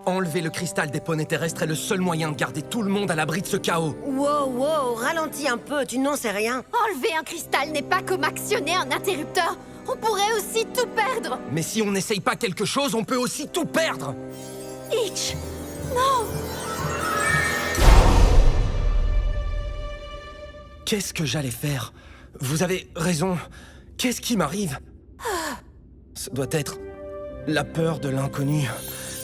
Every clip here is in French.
Enlever le cristal des poneys terrestres est le seul moyen de garder tout le monde à l'abri de ce chaos. Wow, wow, ralentis un peu, tu n'en sais rien. Enlever un cristal n'est pas comme actionner un interrupteur. On pourrait aussi tout perdre. Mais si on n'essaye pas quelque chose, on peut aussi tout perdre. Itch, non. Qu'est-ce que j'allais faire? Vous avez raison. Qu'est-ce qui m'arrive? Ce doit être la peur de l'inconnu.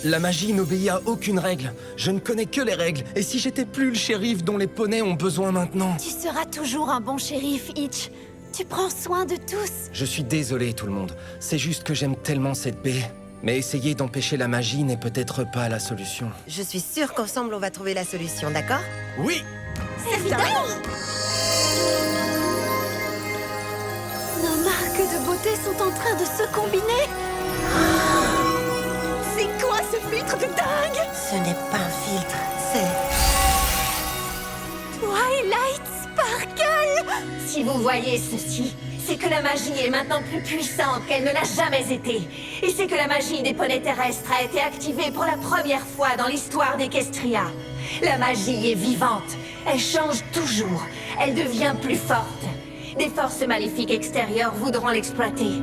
La magie n'obéit à aucune règle. Je ne connais que les règles. Et si j'étais plus le shérif dont les poneys ont besoin maintenant? Tu seras toujours un bon shérif, Itch. Tu prends soin de tous. Je suis désolé, tout le monde. C'est juste que j'aime tellement cette baie. Mais essayer d'empêcher la magie n'est peut-être pas la solution. Je suis sûre qu'ensemble on va trouver la solution, d'accord? Oui! Évidemment. Nos marques de beauté sont en train de se combiner. C'est quoi ce filtre de dingue? Ce n'est pas un filtre, c'est... Twilight Sparkle! Si vous voyez ceci, c'est que la magie est maintenant plus puissante qu'elle ne l'a jamais été. Et c'est que la magie des poneys terrestres a été activée pour la première fois dans l'histoire d'Equestria. La magie est vivante. Elle change toujours. Elle devient plus forte. Des forces maléfiques extérieures voudront l'exploiter.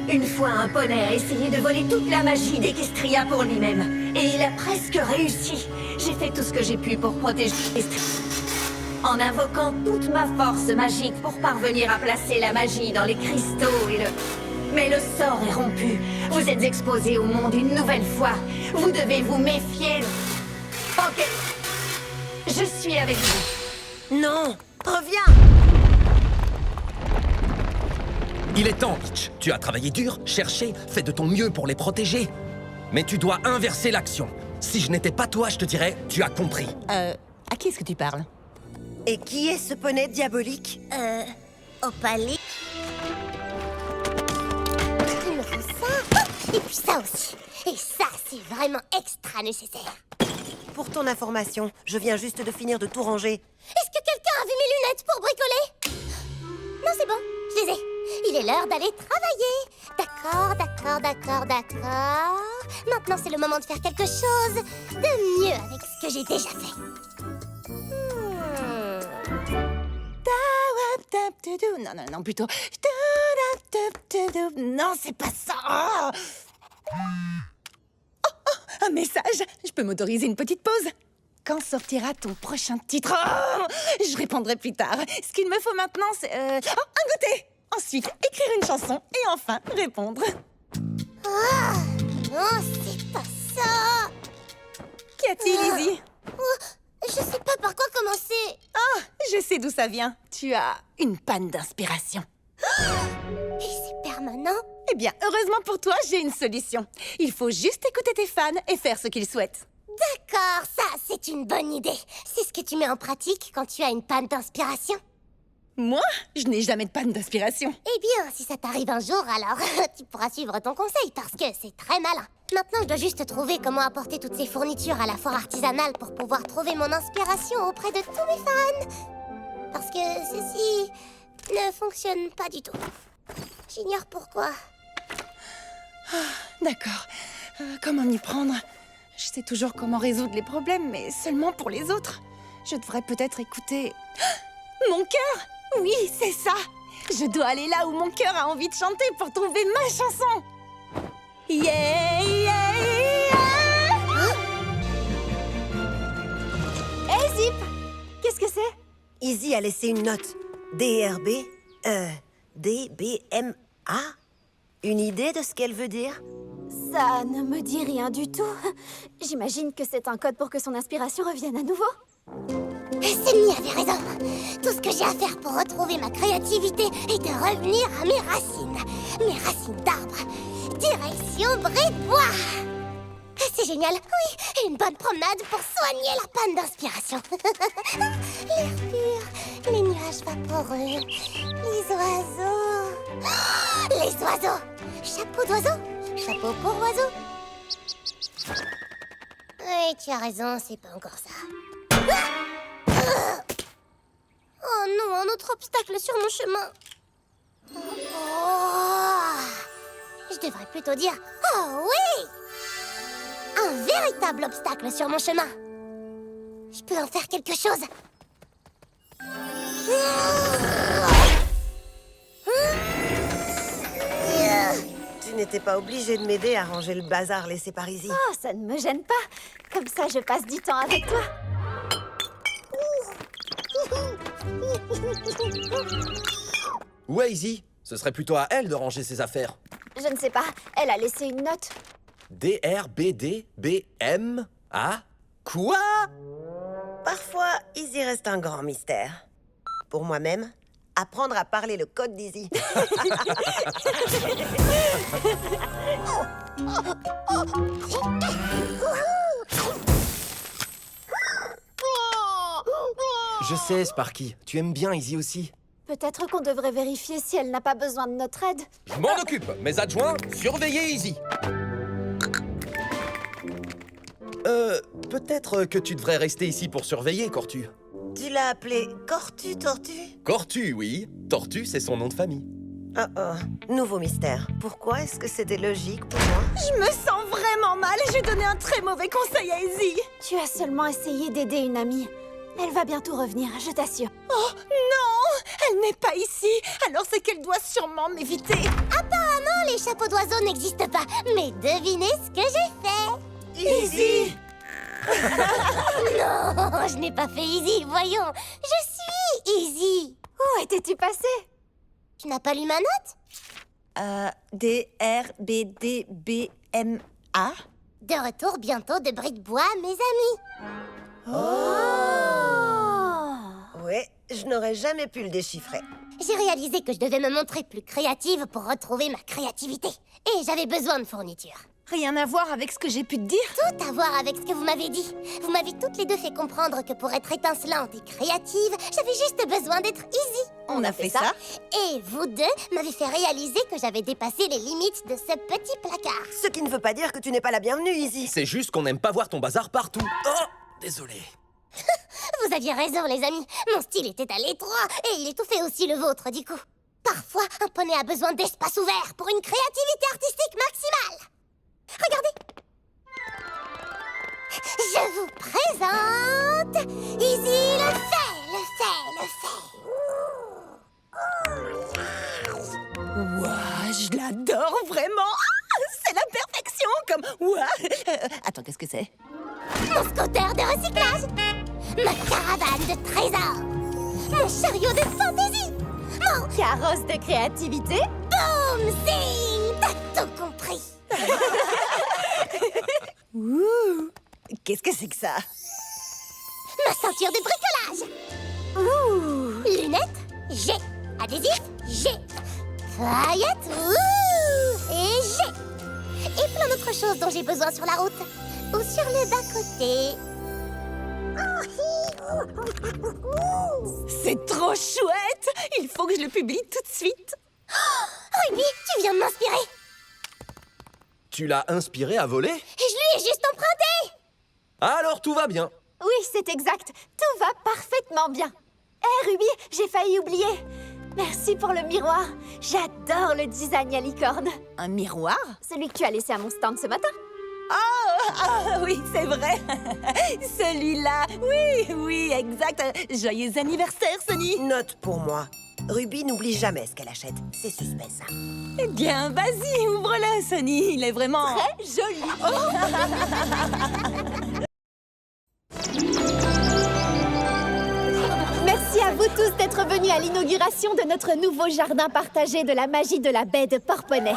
Une fois, un poney a essayé de voler toute la magie d'Equestria pour lui-même. Et il a presque réussi. J'ai fait tout ce que j'ai pu pour protéger Equestria. En invoquant toute ma force magique pour parvenir à placer la magie dans les cristaux et le... Mais le sort est rompu. Vous êtes exposés au monde une nouvelle fois. Vous devez vous méfier. Ok. Je suis avec vous. Non! Reviens! Il est temps, Itch. Tu as travaillé dur, cherché, fait de ton mieux pour les protéger. Mais tu dois inverser l'action. Si je n'étais pas toi, je te dirais, tu as compris. À qui est-ce que tu parles? Et qui est ce poney diabolique? Opali. Il me faut ça. Et puis ça aussi. Et ça, c'est vraiment extra nécessaire. Pour ton information, je viens juste de finir de tout ranger. Est-ce que quelqu'un a vu mes lunettes pour bricoler? Non, c'est bon, je les ai. Il est l'heure d'aller travailler. D'accord. Maintenant, c'est le moment de faire quelque chose de mieux avec ce que j'ai déjà fait. Non, plutôt... Non, c'est pas ça. Un message. Je peux m'autoriser une petite pause. Quand sortira ton prochain titre? Je répondrai plus tard. Ce qu'il me faut maintenant, c'est... un goûter. Ensuite, écrire une chanson. Et enfin, répondre. Non, c'est pas ça. Qu'y a-t-il, Lizzie? Je sais pas par quoi commencer. Je sais d'où ça vient. Tu as une panne d'inspiration. Et c'est permanent? Eh bien, heureusement pour toi, j'ai une solution. Il faut juste écouter tes fans et faire ce qu'ils souhaitent. D'accord, ça, c'est une bonne idée. C'est ce que tu mets en pratique quand tu as une panne d'inspiration? Moi, je n'ai jamais de panne d'inspiration. Eh bien, si ça t'arrive un jour, alors tu pourras suivre ton conseil parce que c'est très malin. Maintenant, je dois juste trouver comment apporter toutes ces fournitures à la foire artisanale pour pouvoir trouver mon inspiration auprès de tous mes fans. Parce que ceci ne fonctionne pas du tout. J'ignore pourquoi. D'accord. Comment m'y prendre? Je sais toujours comment résoudre les problèmes, mais seulement pour les autres. Je devrais peut-être écouter... Mon cœur! Oui, c'est ça! Je dois aller là où mon cœur a envie de chanter pour trouver ma chanson! Yeah, yeah, yeah! Hey, Zip! Qu'est-ce que c'est? Izzy a laissé une note. DRB... DBMA? Une idée de ce qu'elle veut dire? Ça ne me dit rien du tout. J'imagine que c'est un code pour que son inspiration revienne à nouveau. Semmi avait raison. Tout ce que j'ai à faire pour retrouver ma créativité est de revenir à mes racines. Mes racines d'arbre. Direction Brébois. C'est génial, oui. Et une bonne promenade pour soigner la panne d'inspiration. L'air pur, les nuages vaporeux, les oiseaux. Oh, les oiseaux. Chapeau d'oiseau, chapeau pour oiseau. Oui, tu as raison, c'est pas encore ça. Oh non, un autre obstacle sur mon chemin. Oh, je devrais plutôt dire oh oui. Un véritable obstacle sur mon chemin. Je peux en faire quelque chose. Tu n'étais pas obligé de m'aider à ranger le bazar laissé par Izzy. Oh, ça ne me gêne pas. Comme ça, je passe du temps avec toi. Où est Izzy? Ce serait plutôt à elle de ranger ses affaires. Je ne sais pas, elle a laissé une note. D-R-B-D-B-M-A? Quoi? Parfois, Izzy reste un grand mystère. Pour moi-même, apprendre à parler le code d'Izzy. Je sais, Sparky. Tu aimes bien Izzy aussi. Peut-être qu'on devrait vérifier si elle n'a pas besoin de notre aide. Je m'en occupe. Mes adjoints, surveillez Izzy. Peut-être que tu devrais rester ici pour surveiller, Cortu. Tu l'as appelé Cortu Tortue? Cortu, oui. Tortu, c'est son nom de famille. Oh oh, nouveau mystère. Pourquoi est-ce que c'était logique pour moi? Je me sens vraiment mal et j'ai donné un très mauvais conseil à Izzy. Tu as seulement essayé d'aider une amie. Elle va bientôt revenir, je t'assure. Oh non, elle n'est pas ici, alors c'est qu'elle doit sûrement m'éviter. Apparemment, les chapeaux d'oiseaux n'existent pas. Mais devinez ce que j'ai fait. Izzy! Non, je n'ai pas fait Izzy, voyons. Je suis Izzy. Où étais-tu passé? Tu n'as pas lu ma note? D-R-B-D-B-M-A. De retour bientôt de briques de bois, mes amis. Ouais, je n'aurais jamais pu le déchiffrer. J'ai réalisé que je devais me montrer plus créative pour retrouver ma créativité. Et j'avais besoin de fournitures. Rien à voir avec ce que j'ai pu te dire. Tout à voir avec ce que vous m'avez dit. Vous m'avez toutes les deux fait comprendre que pour être étincelante et créative, j'avais juste besoin d'être Izzy. On a fait ça. Et vous deux m'avez fait réaliser que j'avais dépassé les limites de ce petit placard. Ce qui ne veut pas dire que tu n'es pas la bienvenue, Izzy. C'est juste qu'on n'aime pas voir ton bazar partout. Oh, désolé. Vous aviez raison, les amis. Mon style était à l'étroit et il étouffait aussi le vôtre, du coup. Parfois, un poney a besoin d'espace ouvert pour une créativité artistique maximale. Regardez. Je vous présente Izzy le fait. Ouah, je l'adore vraiment. Ah, c'est la perfection, comme ouah. Attends, qu'est-ce que c'est? Mon scooter de recyclage. Ma caravane de trésors. Mon chariot de fantaisie. Mon Carrosse de créativité? boom zing. T'as tout compris. Ouh, qu'est-ce que c'est que ça? Ma ceinture de bricolage. Lunettes, j'ai. Adhésif, j'ai. Paillettes, et j'ai. Et plein d'autres choses dont j'ai besoin sur la route. Ou sur le bas-côté. C'est trop chouette. Il faut que je le publie tout de suite. Ruby, tu viens de m'inspirer. Tu l'as inspiré à voler? Et je lui ai juste emprunté. Alors tout va bien. Oui, c'est exact. Tout va parfaitement bien. Hé, Ruby, j'ai failli oublier. Merci pour le miroir. J'adore le design à licorne. Un miroir? Celui que tu as laissé à mon stand ce matin. Ah oui, c'est vrai. Celui-là. Oui, exact. Joyeux anniversaire, Sonny. Note pour moi. Ruby n'oublie jamais ce qu'elle achète. C'est suspect, ça. Eh bien, vas-y, ouvre-le, Sonny. Il est vraiment... Très joli. Merci à vous tous d'être venus à l'inauguration de notre nouveau jardin partagé de la magie de la baie de Porponay.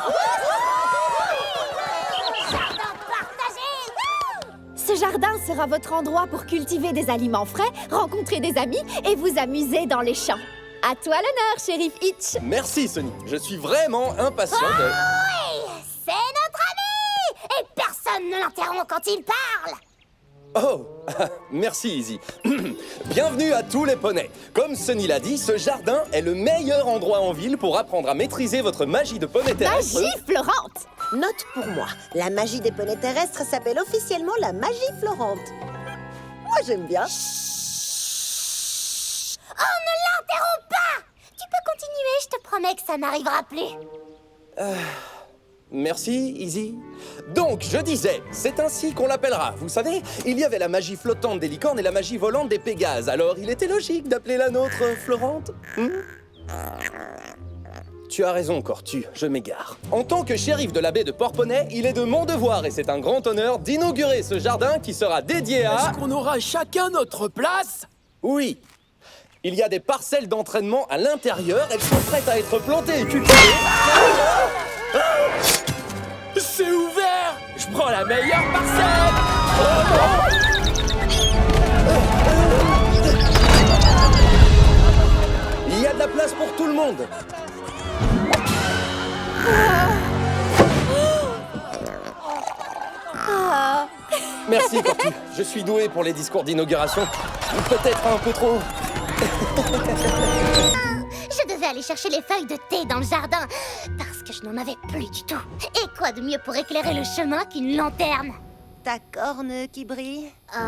Ce jardin sera votre endroit pour cultiver des aliments frais, rencontrer des amis et vous amuser dans les champs. À toi l'honneur, shérif Hitch. Merci, Sonny. Je suis vraiment impatient de... Oui, c'est notre ami. Et personne ne l'interrompt quand il parle. Oh, merci Izzy. Bienvenue à tous les poneys. Comme Sonny l'a dit, ce jardin est le meilleur endroit en ville pour apprendre à maîtriser votre magie de poney terrestre. Magie Florente. Note pour moi. La magie des poneys terrestres s'appelle officiellement la magie florente. Moi, j'aime bien. Oh, ne l'interromps pas. Tu peux continuer, je te promets que ça n'arrivera plus. Merci, Izzy. Donc, je disais, c'est ainsi qu'on l'appellera. Vous savez, il y avait la magie flottante des licornes et la magie volante des pégases. Alors, il était logique d'appeler la nôtre Florente. Tu as raison, Cortu, je m'égare. En tant que shérif de la baie de Portponey, il est de mon devoir, et c'est un grand honneur, d'inaugurer ce jardin qui sera dédié à... Est-ce qu'on aura chacun notre place? Oui. Il y a des parcelles d'entraînement à l'intérieur, elles sont prêtes à être plantées et cultivées. C'est ouvert! Je prends la meilleure parcelle! Oh Il y a de la place pour tout le monde. Merci, Cortu. Je suis doué pour les discours d'inauguration. Peut-être un peu trop. Je devais aller chercher les feuilles de thé dans le jardin, parce que je n'en avais plus du tout. Et quoi de mieux pour éclairer le chemin qu'une lanterne? Ta corne qui brille? Oh...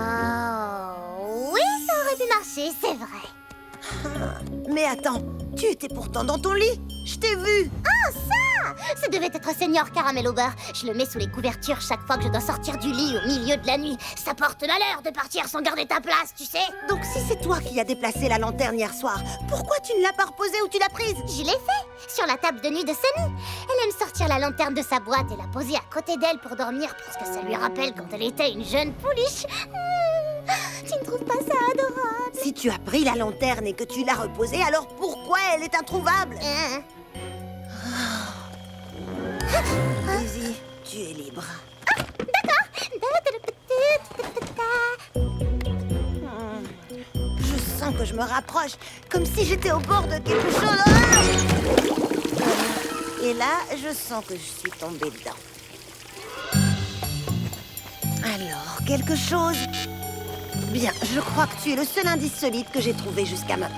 oui, ça aurait pu marcher, c'est vrai. Mais attends, tu étais pourtant dans ton lit. Je t'ai vu. Ah, ça! Ça devait être Seigneur Caramel au beurre. Je le mets sous les couvertures chaque fois que je dois sortir du lit au milieu de la nuit. Ça porte malheur de partir sans garder ta place, tu sais. Donc si c'est toi qui as déplacé la lanterne hier soir, pourquoi tu ne l'as pas reposée ou tu l'as prise? Je l'ai fait, sur la table de nuit de Sunny. Elle aime sortir la lanterne de sa boîte et la poser à côté d'elle pour dormir, parce que ça lui rappelle quand elle était une jeune pouliche. Tu ne trouves pas ça adorable? Si tu as pris la lanterne et que tu l'as reposée, alors pourquoi elle est introuvable? Izzy, tu es libre. Je sens que je me rapproche, comme si j'étais au bord de quelque chose. Et là, je sens que je suis tombée dedans. Alors, quelque chose... Bien, je crois que tu es le seul indice solide que j'ai trouvé jusqu'à maintenant.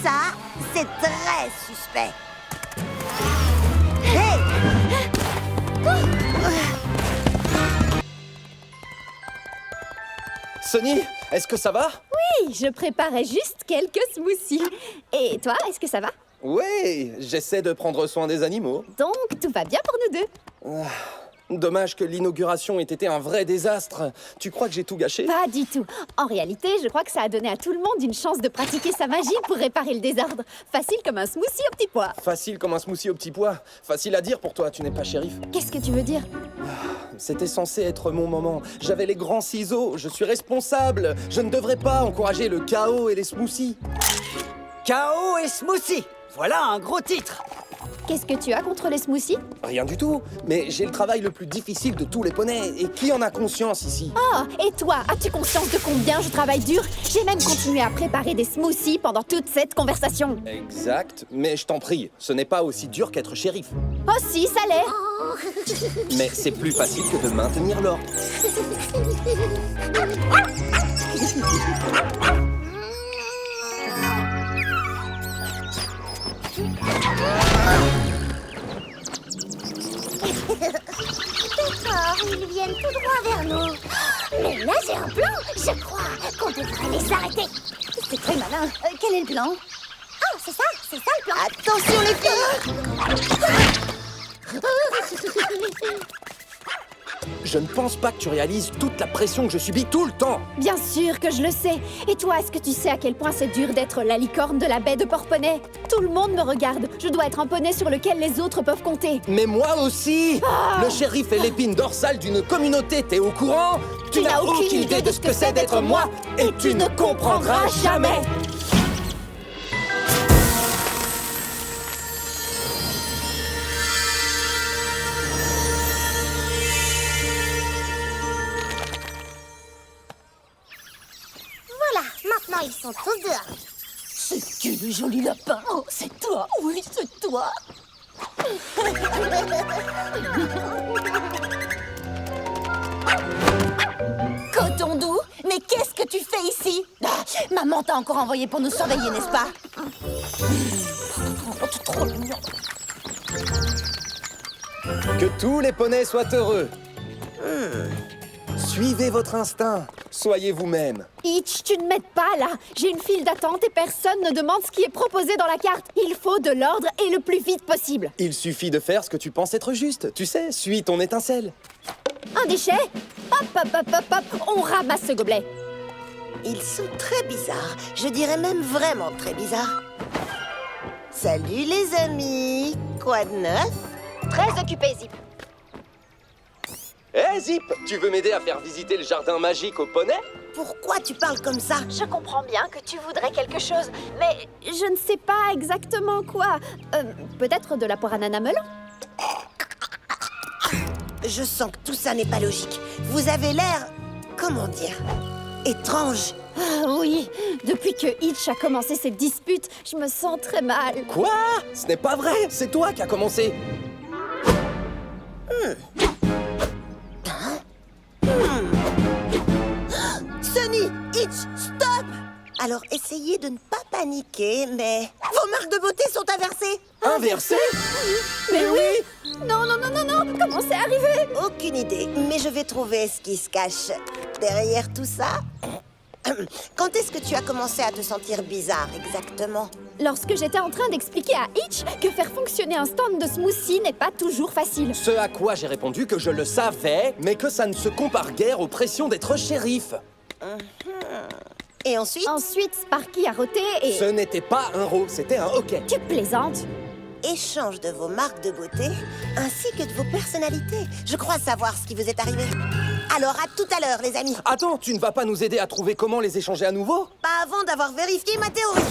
Ça, c'est très suspect. Hey! Sonny, est-ce que ça va? Oui, je préparais juste quelques smoothies. Et toi, est-ce que ça va? Oui, j'essaie de prendre soin des animaux. Donc, tout va bien pour nous deux. Dommage que l'inauguration ait été un vrai désastre. Tu crois que j'ai tout gâché? Pas du tout. En réalité, je crois que ça a donné à tout le monde une chance de pratiquer sa magie pour réparer le désordre. Facile comme un smoothie au petit pois. Facile comme un smoothie au petit pois. Facile à dire pour toi, tu n'es pas shérif. Qu'est-ce que tu veux dire? C'était censé être mon moment. J'avais les grands ciseaux, je suis responsable. Je ne devrais pas encourager le chaos et les smoothies. Chaos et smoothie! Voilà un gros titre! Qu'est-ce que tu as contre les smoothies? Rien du tout, mais j'ai le travail le plus difficile de tous les poneys. Et qui en a conscience ici? Oh, et toi, as-tu conscience de combien je travaille dur? J'ai même continué à préparer des smoothies pendant toute cette conversation. Exact, mais je t'en prie, ce n'est pas aussi dur qu'être shérif. Oh si, ça l'est. Mais c'est plus facile que de maintenir l'ordre. D'accord, ils viennent tout droit vers nous. Mais là, j'ai un plan. Je crois qu'on devrait les arrêter. C'est très malin. Quel est le plan? Oh, c'est ça le plan. Attention les filles! Je ne pense pas que tu réalises toute la pression que je subis tout le temps. Bien sûr que je le sais. Et toi, est-ce que tu sais à quel point c'est dur d'être la licorne de la baie de Portponey? Tout le monde me regarde. Je dois être un poney sur lequel les autres peuvent compter. Mais moi aussi! Le shérif est l'épine dorsale d'une communauté, t'es au courant? Tu n'as aucune idée de ce que c'est d'être moi, et tu ne comprendras jamais! Voilà, maintenant ils sont tous dehors. C'est qui le joli lapin? Oh, c'est toi. Oui, c'est toi. Coton doux, mais qu'est-ce que tu fais ici? Maman t'a encore envoyé pour nous surveiller, n'est-ce pas? Oh, t'es trop mignon. Que tous les poneys soient heureux. Suivez votre instinct. Soyez vous-même. Itch, tu ne m'aides pas là. J'ai une file d'attente et personne ne demande ce qui est proposé dans la carte. Il faut de l'ordre et le plus vite possible. Il suffit de faire ce que tu penses être juste. Tu sais, suis ton étincelle. Un déchet? Hop, hop, hop, hop, hop. On ramasse ce gobelet. Ils sont très bizarres. Je dirais même vraiment très bizarres. Salut les amis. Quoi de neuf? Très occupé, Zip. Hé, Zip, tu veux m'aider à faire visiter le jardin magique au poney? Pourquoi tu parles comme ça? Je comprends bien que tu voudrais quelque chose, mais je ne sais pas exactement quoi. Peut-être de la poire ananas melon? Je sens que tout ça n'est pas logique. Vous avez l'air... comment dire? Étrange. Ah oui, depuis que Itch a commencé cette dispute, je me sens très mal. Quoi? Ce n'est pas vrai, c'est toi qui as commencé. Sunny, Itch, stop! Alors essayez de ne pas paniquer, mais... vos marques de beauté sont inversées! Inversé? Mais oui! Non, non, non, non, non! Comment c'est arrivé? Aucune idée, mais je vais trouver ce qui se cache derrière tout ça. Quand est-ce que tu as commencé à te sentir bizarre, exactement? Lorsque j'étais en train d'expliquer à Itch que faire fonctionner un stand de smoothie n'est pas toujours facile. Ce à quoi j'ai répondu que je le savais, mais que ça ne se compare guère aux pressions d'être shérif. Et ensuite? Ensuite, Sparky a roté et... Ce n'était pas un rot, c'était un hockey. Tu plaisantes? Échange de vos marques de beauté, ainsi que de vos personnalités. Je crois savoir ce qui vous est arrivé. Alors, à tout à l'heure, les amis. Attends, tu ne vas pas nous aider à trouver comment les échanger à nouveau? Pas avant d'avoir vérifié ma théorie.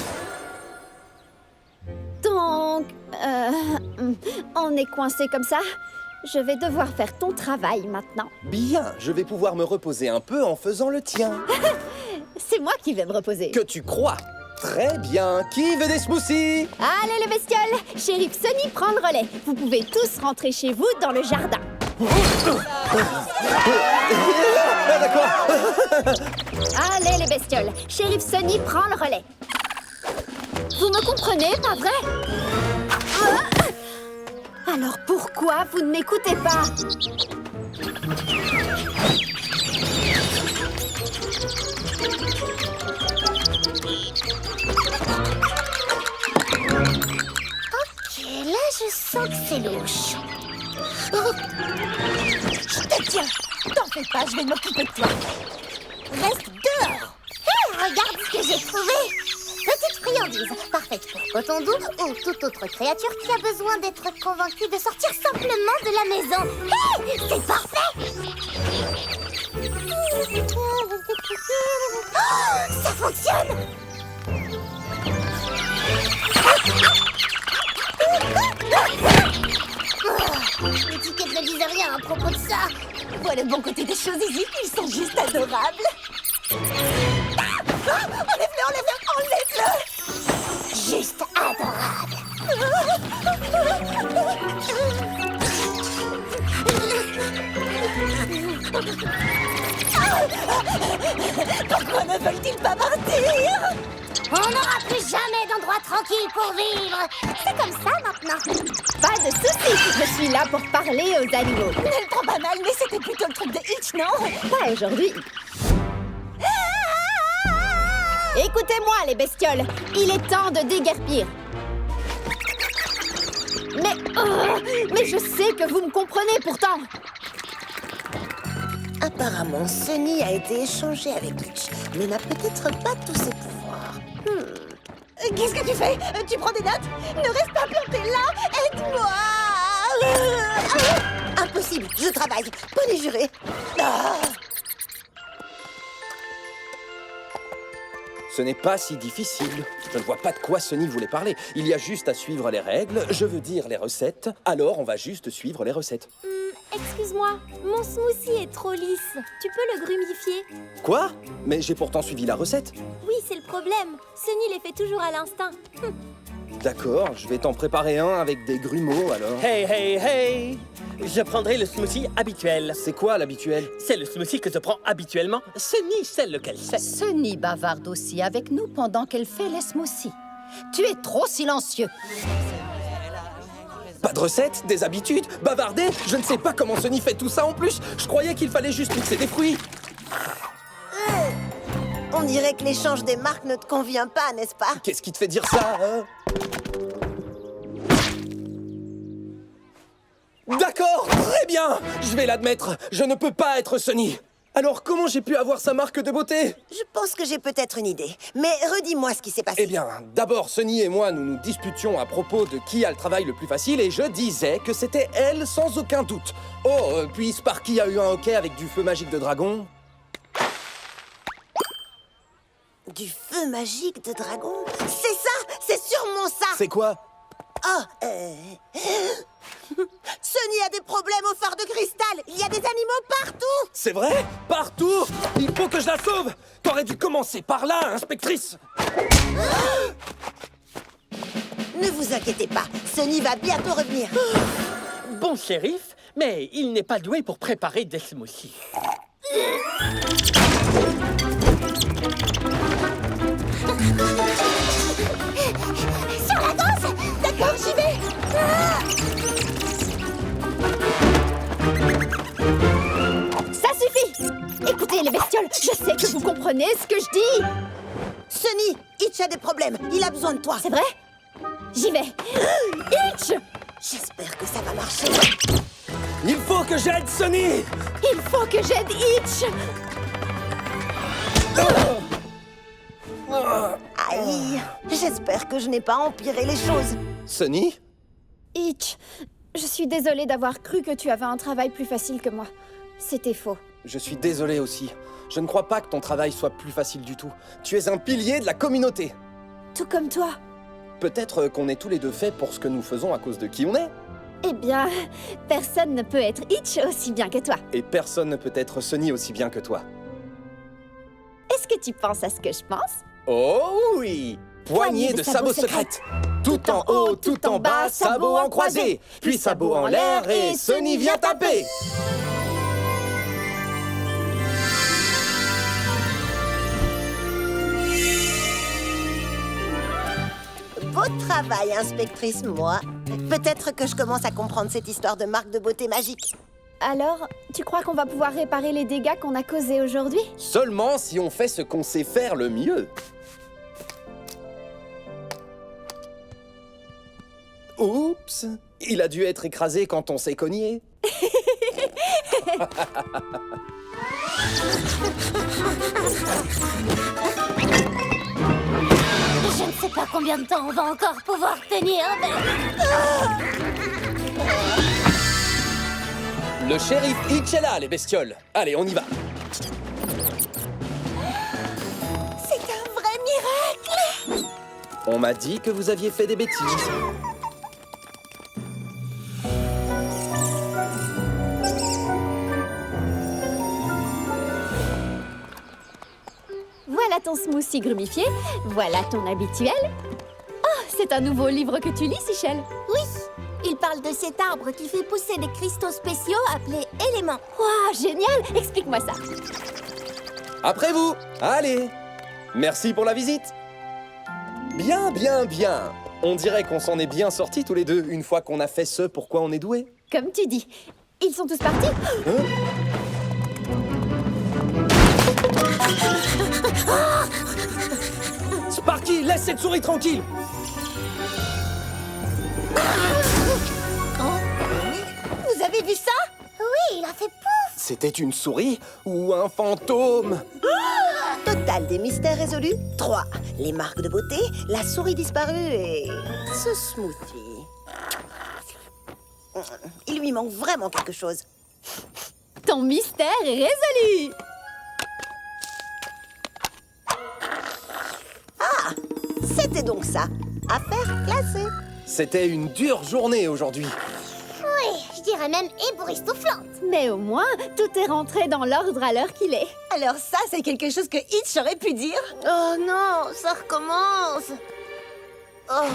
Donc... on est coincé comme ça? Je vais devoir faire ton travail maintenant. Bien, je vais pouvoir me reposer un peu en faisant le tien. C'est moi qui vais me reposer. Que tu crois? Très bien. Qui veut des smoothies? Allez les bestioles! Shérif Sunny prend le relais. Vous pouvez tous rentrer chez vous dans le jardin. Ah, d'accord. Allez les bestioles, Shérif Sunny prend le relais. Vous me comprenez, pas vrai? Alors pourquoi vous ne m'écoutez pas? Ok, là je sens que c'est louche. Je te tiens. T'en fais pas, je vais m'occuper de toi. Reste dehors. Hé, regarde ce que j'ai trouvé. Petite friandise, parfaite pour coton doux ou toute autre créature qui a besoin d'être convaincue de sortir simplement de la maison. Hé, c'est parfait. Oh, ça fonctionne. L'étiquette ne disait rien à propos de ça. Vois le bon côté des choses, Izzy, ils sont juste adorables. Enlève-le, enlève-le, enlève-le. Juste adorable. Pourquoi ne veulent-ils pas partir? On n'aura plus jamais d'endroit tranquille pour vivre. C'est comme ça maintenant. Pas de soucis, je suis là pour parler aux animaux. Elle prend pas mal, mais c'était plutôt le truc de Hitch, non? Pas aujourd'hui. Écoutez-moi, les bestioles. Il est temps de déguerpir. Mais je sais que vous me comprenez pourtant. Apparemment, Sunny a été échangé avec Itch, mais n'a peut-être pas tous ses pouvoirs. Qu'est-ce que tu fais? Tu prends des notes? Ne reste pas planté là! Aide-moi! Impossible, je travaille. Poney juré. Ce n'est pas si difficile. Je ne vois pas de quoi Sunny voulait parler. Il y a juste à suivre les règles, je veux dire les recettes. Alors on va juste suivre les recettes. Excuse-moi, mon smoothie est trop lisse. Tu peux le grumifier? Quoi? Mais j'ai pourtant suivi la recette. Oui, c'est le problème. Sunny les fait toujours à l'instinct. D'accord, je vais t'en préparer un avec des grumeaux alors. Hey, hey, hey! Je prendrai le smoothie habituel. C'est quoi l'habituel? C'est le smoothie que je prends habituellement. Sunny sait lequel c'est. Sunny bavarde aussi avec nous pendant qu'elle fait les smoothies. Tu es trop silencieux. Pas de recettes, des habitudes, bavarder. Je ne sais pas comment Sunny fait tout ça en plus. Je croyais qu'il fallait juste mixer des fruits. On dirait que l'échange des marques ne te convient pas, n'est-ce pas? Qu'est-ce qui te fait dire ça, hein? D'accord, très bien. Je vais l'admettre, je ne peux pas être Sunny. Alors comment j'ai pu avoir sa marque de beauté? Je pense que j'ai peut-être une idée. Mais redis-moi ce qui s'est passé. Eh bien, d'abord, Sunny et moi, nous nous disputions à propos de qui a le travail le plus facile et je disais que c'était elle sans aucun doute. Oh, puis Sparky a eu un hockey avec du feu magique de dragon. Du feu magique de dragon? C'est ça! C'est sûrement ça! C'est quoi? Oh, Sunny a des problèmes au phare de cristal! Il y a des animaux partout! C'est vrai? Partout? Il faut que je la sauve! T'aurais dû commencer par là, inspectrice! Ne vous inquiétez pas, Sunny va bientôt revenir. Bon shérif, mais il n'est pas doué pour préparer des smoothies. Sur la danse! D'accord, j'y vais! Ça suffit! Écoutez, les bestioles, je sais que vous comprenez ce que je dis! Sunny, Itch a des problèmes. Il a besoin de toi. C'est vrai? J'y vais! Itch! J'espère que ça va marcher. Il faut que j'aide Sunny! Il faut que j'aide Itch! Aïe, j'espère que je n'ai pas empiré les choses. Sunny? Itch, je suis désolée d'avoir cru que tu avais un travail plus facile que moi. C'était faux. Je suis désolé aussi. Je ne crois pas que ton travail soit plus facile du tout. Tu es un pilier de la communauté. Tout comme toi. Peut-être qu'on est tous les deux faits pour ce que nous faisons à cause de qui on est. Eh bien, personne ne peut être Itch aussi bien que toi. Et personne ne peut être Sunny aussi bien que toi. Est-ce que tu penses à ce que je pense? Oh oui! Poignée de sabots secrète. Tout en haut, tout en bas, sabots en croisée. Puis sabots en l'air et Sunny vient taper. Beau travail, inspectrice, moi. Peut-être que je commence à comprendre cette histoire de marque de beauté magique. Alors, tu crois qu'on va pouvoir réparer les dégâts qu'on a causés aujourd'hui? Seulement si on fait ce qu'on sait faire le mieux. Oups! Il a dû être écrasé quand on s'est cogné. Je ne sais pas combien de temps on va encore pouvoir tenir, mais... Le shérif Itch est là, les bestioles. Allez, on y va. C'est un vrai miracle! On m'a dit que vous aviez fait des bêtises. Voilà ton smoothie grumifié, voilà ton habituel. Oh, c'est un nouveau livre que tu lis, Sichel. Oui, il parle de cet arbre qui fait pousser des cristaux spéciaux appelés éléments. Wow, génial! Explique-moi ça. Après vous. Allez. Merci pour la visite. Bien, bien, bien. On dirait qu'on s'en est bien sortis tous les deux une fois qu'on a fait ce pour quoi on est doué. Comme tu dis. Ils sont tous partis? Hein? Sparky, laisse cette souris tranquille. Vous avez vu ça? Oui, il a fait pouf! C'était une souris ou un fantôme? Total des mystères résolus. 3. Les marques de beauté, la souris disparue et... ce smoothie. Il lui manque vraiment quelque chose. Ton mystère est résolu! C'était donc ça. Affaire classée. C'était une dure journée aujourd'hui. Oui, je dirais même ébouistouflante. Mais au moins, tout est rentré dans l'ordre à l'heure qu'il est. Alors ça, c'est quelque chose que Itch aurait pu dire. Oh non, ça recommence. Oh.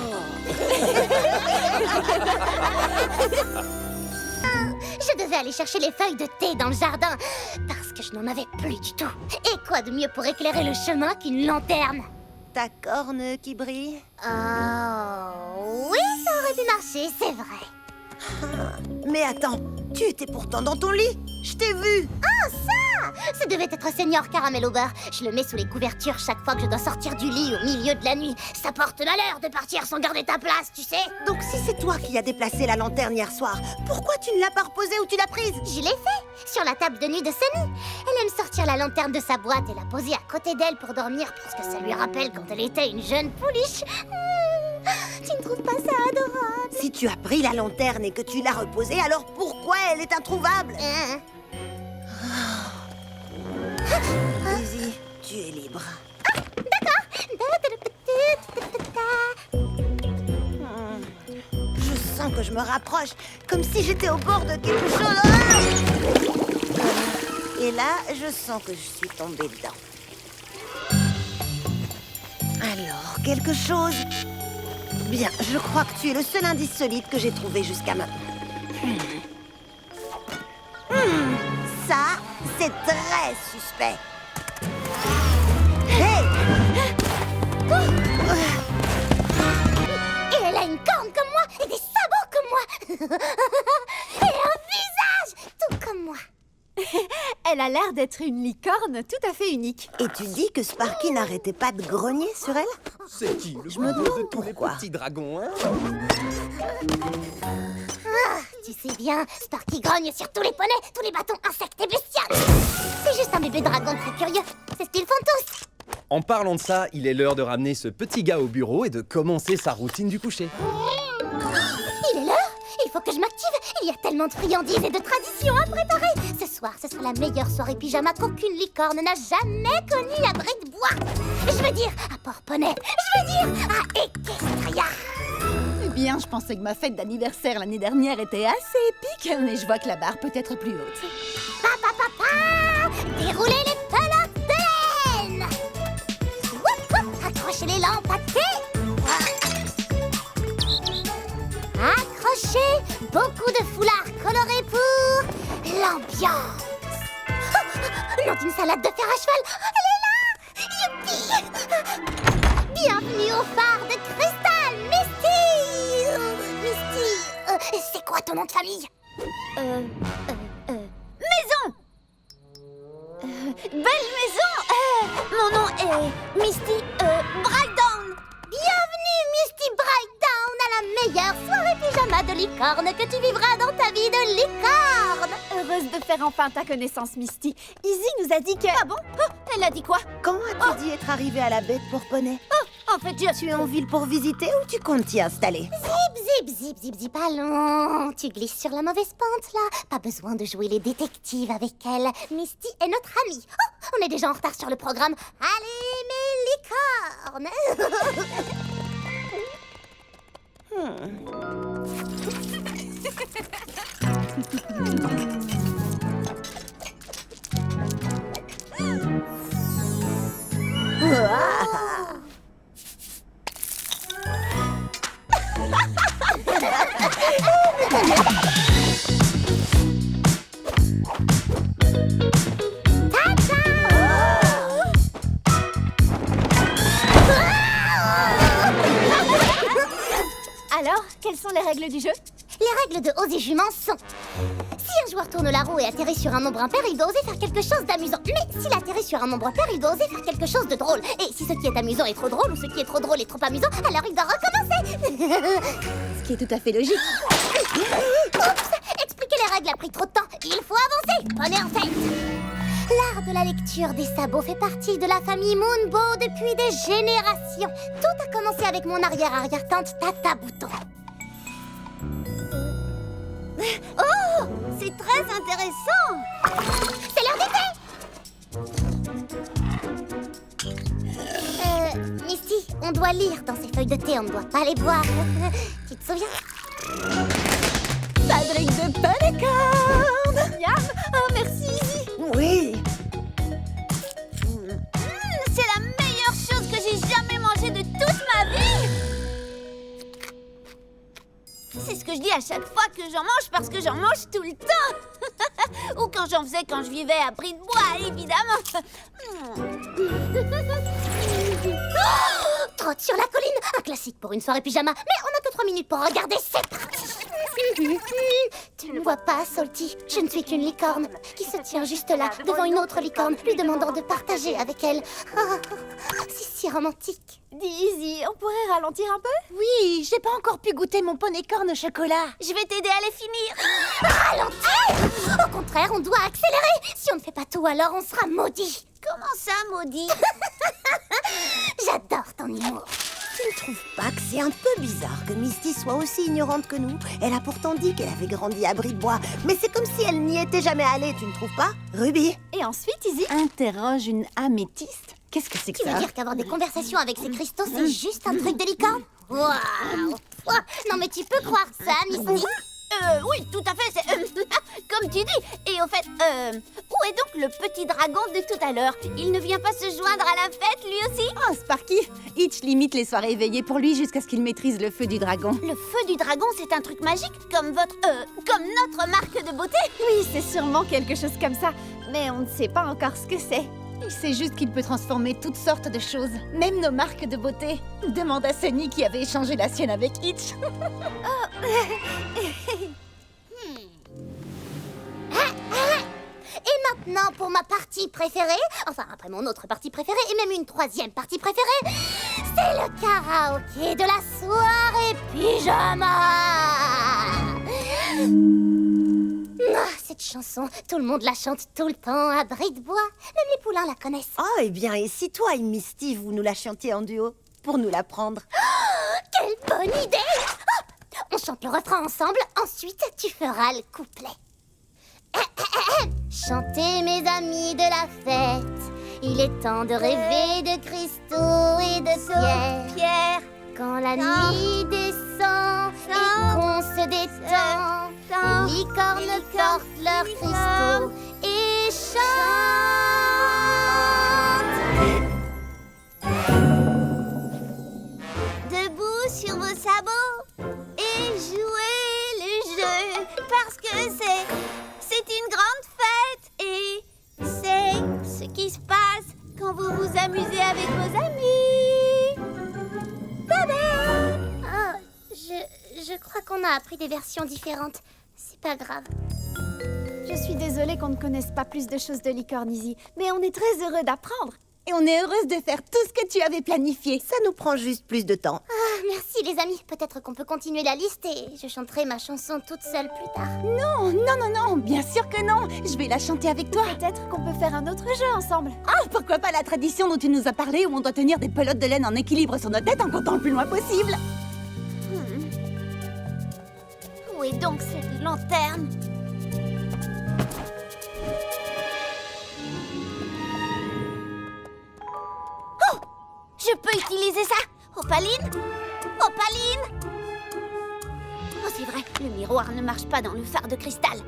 Je devais aller chercher les feuilles de thé dans le jardin, parce que je n'en avais plus du tout. Et quoi de mieux pour éclairer le chemin qu'une lanterne? Ta corne qui brille. Oh, oui, ça aurait pu marcher, c'est vrai. Mais attends, tu étais pourtant dans ton lit. Je t'ai vu. Ah, ça! Ça devait être Seigneur Caramel au beurre. Je le mets sous les couvertures chaque fois que je dois sortir du lit au milieu de la nuit. Ça porte malheur de partir sans garder ta place, tu sais. Donc si c'est toi qui as déplacé la lanterne hier soir, pourquoi tu ne l'as pas reposée où tu l'as prise? Je l'ai fait, sur la table de nuit de Sunny. Elle aime sortir la lanterne de sa boîte et la poser à côté d'elle pour dormir parce que ça lui rappelle quand elle était une jeune pouliche. Tu ne trouves pas ça adorable? Si tu as pris la lanterne et que tu l'as reposée, alors pourquoi elle est introuvable? Lizzie, tu es libre. Je sens que je me rapproche, comme si j'étais au bord de quelque chose. Et là, je sens que je suis tombée dedans. Alors, quelque chose... Bien, je crois que tu es le seul indice solide que j'ai trouvé jusqu'à maintenant. Ça, c'est très suspect. Hey! Et elle a une corne comme moi et des sabots comme moi. Et un visage tout comme moi. Elle a l'air d'être une licorne tout à fait unique. Et tu dis que Sparky n'arrêtait pas de grogner sur elle? C'est qui le Je me bourreau demande de tous les pourquoi. petits dragons, hein? Ah, tu sais bien, Sparky grogne sur tous les poneys, tous les bâtons, insectes et bestioles. C'est juste un bébé dragon très curieux. C'est ce qu'ils font tous. En parlant de ça, il est l'heure de ramener ce petit gars au bureau et de commencer sa routine du coucher. Il est l'heure. Il faut que je m'active. Il y a tellement de friandises et de traditions à préparer. Ce soir, ce sera la meilleure soirée pyjama qu'aucune licorne n'a jamais connue à Bris de Bois. Je veux dire à Port-Poney. Je veux dire à Equestria. Eh bien, je pensais que ma fête d'anniversaire l'année dernière était assez épique, mais je vois que la barre peut être plus haute. Papa, déroulez les pelotes de laine. Woup, woup, accrochez les lampes à thé. Accrochez beaucoup de foulards colorés pour l'ambiance. Oh, nom d'une salade de fer à cheval. Elle est là. Youpi. Bienvenue au phare de cristal, Misty. Misty, c'est quoi ton nom de famille? Maison. Belle maison. Mon nom est Misty Brightdown. Bienvenue, Misty Brightdown, à la meilleure soirée pyjama de licorne que tu vivras dans ta vie de licorne. Heureuse de faire enfin ta connaissance, Misty. Izzy nous a dit que... Ah bon? Oh, elle a dit quoi? Comment as-tu dit être arrivé à la bête pour poney? En fait, Tu es en ville pour visiter ou tu comptes t'y installer? Zip, allons. Tu glisses sur la mauvaise pente, là. Pas besoin de jouer les détectives avec elle. Misty est notre amie. Oh, on est déjà en retard sur le programme. Allez, mes licornes. Alors, quelles sont les règles du jeu? Les règles de Ose et Jument sont... Si un joueur tourne la roue et atterrit sur un nombre impair, il doit oser faire quelque chose d'amusant. Mais s'il atterrit sur un nombre pair, il doit oser faire quelque chose de drôle. Et si ce qui est amusant est trop drôle ou ce qui est trop drôle est trop amusant, alors il doit recommencer. Ce qui est tout à fait logique. Oups, expliquer les règles a pris trop de temps. Il faut avancer. Prenez en tête. L'art de la lecture des sabots fait partie de la famille Moonbow depuis des générations. Tout a commencé avec mon arrière-arrière-tante Tata Bouton. Oh, c'est très intéressant. C'est l'heure du thé. Misty, on doit lire dans ces feuilles de thé, on ne doit pas les boire. Tu te souviens? Fabrique de panicorne. Miam. Oh, merci, Izzy. Oui. C'est la meilleure chose que j'ai jamais mangée de toute ma vie. C'est ce que je dis à chaque fois que j'en mange parce que j'en mange tout le temps. Ou quand j'en faisais quand je vivais à Bris de Bois, évidemment. Trotte sur la colline, un classique pour une soirée pyjama. Mais on n'a que 3 minutes pour regarder, c'est parti. Tu ne vois pas, Salty? Je ne suis qu'une licorne qui se tient juste là, devant une autre licorne, lui demandant de partager avec elle. Oh, c'est si romantique. Dizzy, on pourrait ralentir un peu? Oui, j'ai pas encore pu goûter mon poney-corn au chocolat. Je vais t'aider à les finir. Ralentir! Au contraire, on doit accélérer. Si on ne fait pas tout, alors on sera maudit. Comment ça, maudit? J'adore ton humour. Tu ne trouves pas que c'est un peu bizarre que Misty soit aussi ignorante que nous? Elle a pourtant dit qu'elle avait grandi à Bris-de-Bois, mais c'est comme si elle n'y était jamais allée, tu ne trouves pas, Ruby? Et ensuite, Izzy? Interroge une améthyste. Qu'est-ce que c'est que Tu ça? veux dire qu'avoir des conversations avec ces cristaux, c'est juste un truc de licorne? Waouh! Non mais tu peux croire ça, Misty? Oui, tout à fait, c'est comme tu dis. Et au fait, où est donc le petit dragon de tout à l'heure? Il ne vient pas se joindre à la fête, lui aussi? Oh, Sparky! Hitch limite les soirées éveillées pour lui jusqu'à ce qu'il maîtrise le feu du dragon. Le feu du dragon, c'est un truc magique, comme comme notre marque de beauté? Oui, c'est sûrement quelque chose comme ça, mais on ne sait pas encore ce que c'est. Il sait juste qu'il peut transformer toutes sortes de choses, même nos marques de beauté. Demande à Sunny qui avait échangé la sienne avec Hitch. Et maintenant, pour ma partie préférée, enfin après mon autre partie préférée, et même une troisième partie préférée, c'est le karaoké de la soirée pyjama. Ah, cette chanson, tout le monde la chante tout le temps à Bris-de-Bois. Même les poulains la connaissent. Oh, eh bien, et si toi et Misty, vous nous la chantiez en duo, pour nous l'apprendre? Quelle bonne idée! Oh, on chante le refrain ensemble, ensuite tu feras le couplet. Chantez mes amis de la fête, il est temps de rêver de cristaux et de pierre. Quand la nuit descend et qu'on se détend, les licornes portent leurs cristaux et chantent. Debout sur vos sabots et jouez le jeu, parce que c'est une grande fête et c'est ce qui se passe quand vous vous amusez avec vos amis. Oh, je crois qu'on a appris des versions différentes. C'est pas grave. Je suis désolée qu'on ne connaisse pas plus de choses de licorne, Izzy, mais on est très heureux d'apprendre. Et on est heureuse de faire tout ce que tu avais planifié. Ça nous prend juste plus de temps. Ah, merci les amis. Peut-être qu'on peut continuer la liste et je chanterai ma chanson toute seule plus tard. Non, non, non, non, bien sûr que non. Je vais la chanter avec toi. Peut-être qu'on peut faire un autre jeu ensemble. Ah, pourquoi pas la tradition dont tu nous as parlé où on doit tenir des pelotes de laine en équilibre sur nos têtes en comptant le plus loin possible. Où est donc cette lanterne? Oh! Je peux utiliser ça! Opaline? Opaline? Oh, c'est vrai, le miroir ne marche pas dans le phare de cristal.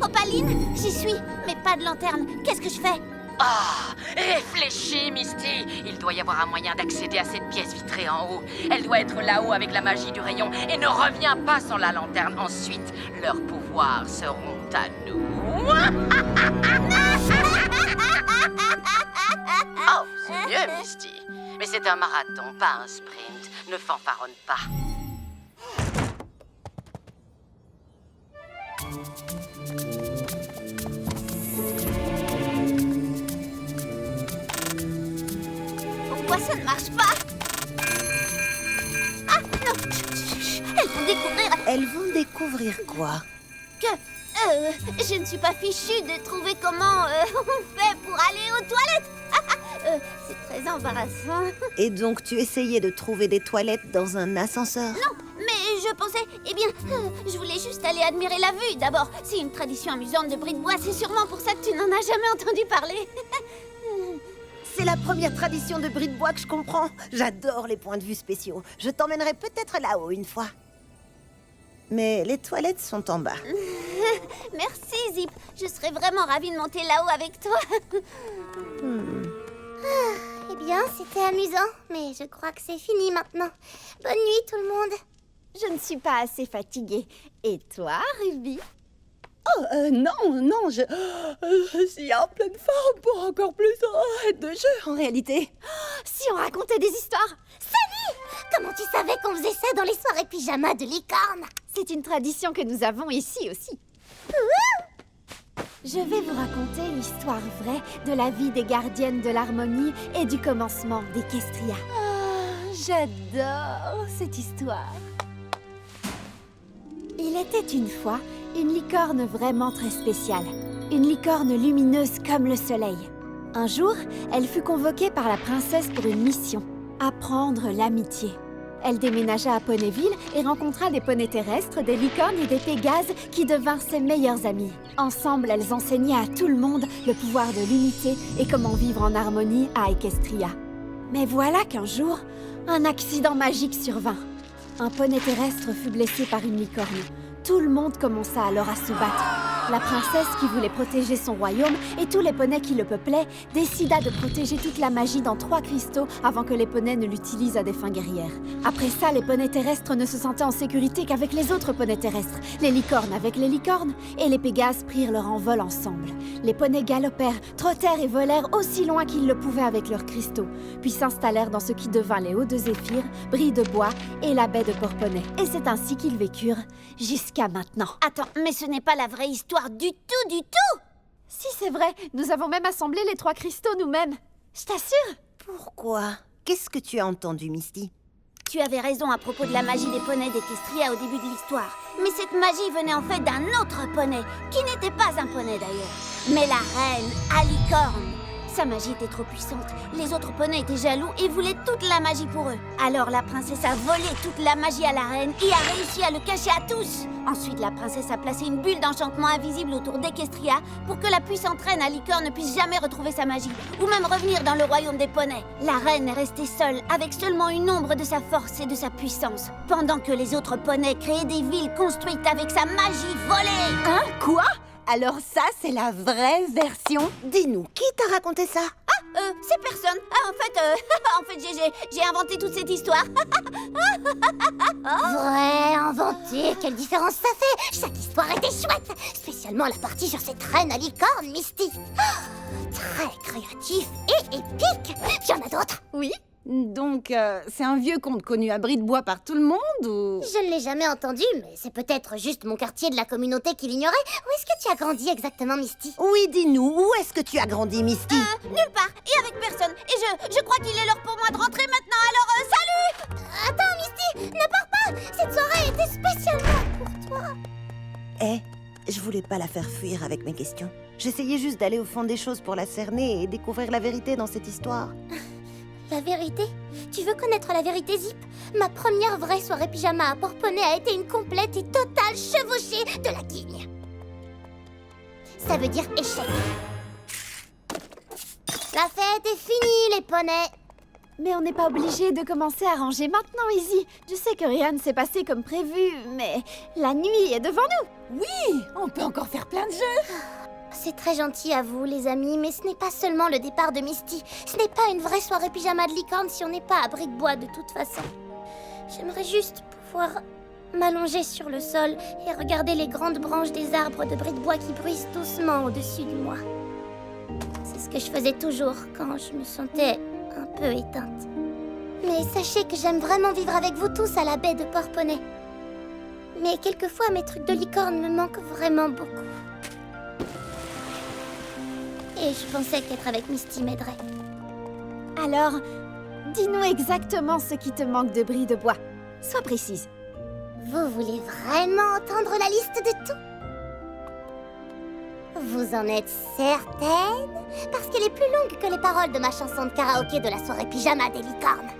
Opaline, j'y suis, mais pas de lanterne. Qu'est-ce que je fais? Ah, réfléchis, Misty. Il doit y avoir un moyen d'accéder à cette pièce vitrée en haut. Elle doit être là-haut avec la magie du rayon et ne revient pas sans la lanterne. Ensuite, leurs pouvoirs seront à nous. Oh, c'est mieux, Misty. Mais c'est un marathon, pas un sprint. Ne fanfaronne pas. Pourquoi ça ne marche pas? Ah, non! Elles vont découvrir... Elles vont découvrir quoi? Que... je ne suis pas fichue de trouver comment on fait pour aller aux toilettes. C'est très embarrassant. Et donc tu essayais de trouver des toilettes dans un ascenseur? Non, mais je pensais... Eh bien, je voulais juste aller admirer la vue d'abord. C'est une tradition amusante de Bris-de-Bois, c'est sûrement pour ça que tu n'en as jamais entendu parler. C'est la première tradition de Bris-de-Bois que je comprends. J'adore les points de vue spéciaux. Je t'emmènerai peut-être là-haut une fois. Mais les toilettes sont en bas. Merci, Zip. Je serais vraiment ravie de monter là-haut avec toi. Eh bien, c'était amusant, mais je crois que c'est fini maintenant. Bonne nuit, tout le monde. Je ne suis pas assez fatiguée. Et toi, Ruby? Oh, non, je suis en pleine forme pour encore plus de jeux, en réalité. Si on racontait des histoires? Sunny! Comment tu savais qu'on faisait ça dans les soirées pyjama de licorne? C'est une tradition que nous avons ici aussi. Je vais vous raconter l'histoire vraie de la vie des gardiennes de l'harmonie et du commencement d'Equestria. Oh, j'adore cette histoire. Il était une fois une licorne vraiment très spéciale. Une licorne lumineuse comme le soleil. Un jour, elle fut convoquée par la princesse pour une mission. Apprendre l'amitié. Elle déménagea à Ponyville et rencontra des poneys terrestres, des licornes et des pégases qui devinrent ses meilleures amies. Ensemble, elles enseignaient à tout le monde le pouvoir de l'unité et comment vivre en harmonie à Equestria. Mais voilà qu'un jour, un accident magique survint. Un poney terrestre fut blessé par une licorne. Tout le monde commença alors à se battre. La princesse, qui voulait protéger son royaume, et tous les poneys qui le peuplaient, décida de protéger toute la magie dans 3 cristaux avant que les poneys ne l'utilisent à des fins guerrières. Après ça, les poneys terrestres ne se sentaient en sécurité qu'avec les autres poneys terrestres, les licornes avec les licornes, et les pégases prirent leur envol ensemble. Les poneys galopèrent, trottèrent et volèrent aussi loin qu'ils le pouvaient avec leurs cristaux, puis s'installèrent dans ce qui devint les Hauts de Zéphyr, Brie de Bois et la baie de Porponay. Et c'est ainsi qu'ils vécurent jusqu'à maintenant. Attends, mais ce n'est pas la vraie histoire du tout. Si, c'est vrai, nous avons même assemblé les 3 cristaux nous-mêmes. Je t'assure. Pourquoi? Qu'est-ce que tu as entendu, Misty? Tu avais raison à propos de la magie des poneys d'Equestria au début de l'histoire. Mais cette magie venait en fait d'un autre poney, qui n'était pas un poney d'ailleurs, mais la reine Alicorne. Sa magie était trop puissante, les autres poneys étaient jaloux et voulaient toute la magie pour eux. Alors la princesse a volé toute la magie à la reine et a réussi à le cacher à tous. Ensuite, la princesse a placé une bulle d'enchantement invisible autour d'Equestria pour que la puissante reine Alicorne ne puisse jamais retrouver sa magie, ou même revenir dans le royaume des poneys. La reine est restée seule, avec seulement une ombre de sa force et de sa puissance, pendant que les autres poneys créaient des villes construites avec sa magie volée. Hein? Quoi? Alors ça, c'est la vraie version? Dis-nous, qui t'a raconté ça? C'est personne. En fait, j'ai inventé toute cette histoire. Vrai, inventé, quelle différence ça fait? Chaque histoire était chouette, spécialement la partie sur cette reine à licorne, Misty. Très créatif et épique. Il y en a d'autres? Oui. Donc, c'est un vieux conte connu à Brie de Bois par tout le monde, ou... Je ne l'ai jamais entendu, mais c'est peut-être juste mon quartier de la communauté qui l'ignorait. Où est-ce que tu as grandi exactement, Misty? Oui, dis-nous, où est-ce que tu as grandi, Misty? Nulle part, et avec personne. Et je crois qu'il est l'heure pour moi de rentrer maintenant, alors salut! Attends, Misty, ne pars pas! Cette soirée était spécialement pour toi. Je voulais pas la faire fuir avec mes questions. J'essayais juste d'aller au fond des choses pour la cerner et découvrir la vérité dans cette histoire. La vérité? Tu veux connaître la vérité, Zip? Ma première vraie soirée pyjama à Porponay a été une complète et totale chevauchée de la guigne. Ça veut dire échec. La fête est finie, les poneys. Mais on n'est pas obligé de commencer à ranger maintenant, Izzy. Je sais que rien ne s'est passé comme prévu, mais la nuit est devant nous. Oui, on peut encore faire plein de jeux. C'est très gentil à vous, les amis, mais ce n'est pas seulement le départ de Misty. Ce n'est pas une vraie soirée pyjama de licorne si on n'est pas à Brie de Bois de toute façon. J'aimerais juste pouvoir m'allonger sur le sol et regarder les grandes branches des arbres de Brie de Bois qui bruissent doucement au-dessus de moi. C'est ce que je faisais toujours quand je me sentais un peu éteinte. Mais sachez que j'aime vraiment vivre avec vous tous à la baie de Porponay. Mais quelquefois, mes trucs de licorne me manquent vraiment beaucoup. Et je pensais qu'être avec Misty m'aiderait. Alors, dis-nous exactement ce qui te manque de Brie de Bois. Sois précise. Vous voulez vraiment entendre la liste de tout? Vous en êtes certaine? Parce qu'elle est plus longue que les paroles de ma chanson de karaoké de la soirée pyjama des licornes.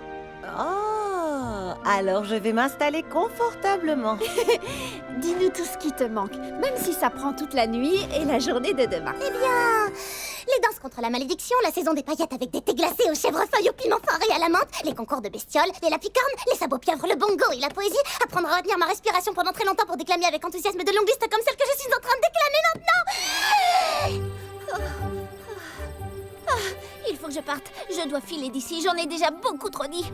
Oh, alors je vais m'installer confortablement. Dis-nous tout ce qui te manque, même si ça prend toute la nuit et la journée de demain. Eh bien, les danses contre la malédiction, la saison des paillettes avec des thés glacés aux chèvrefeuilles, au piment fort et à la menthe, les concours de bestioles, les lapicornes, les sabots pieuvres, le bongo et la poésie, apprendre à retenir ma respiration pendant très longtemps pour déclamer avec enthousiasme de longues listes comme celle que je suis en train de déclamer maintenant. Il faut que je parte. Je dois filer d'ici. J'en ai déjà beaucoup trop dit.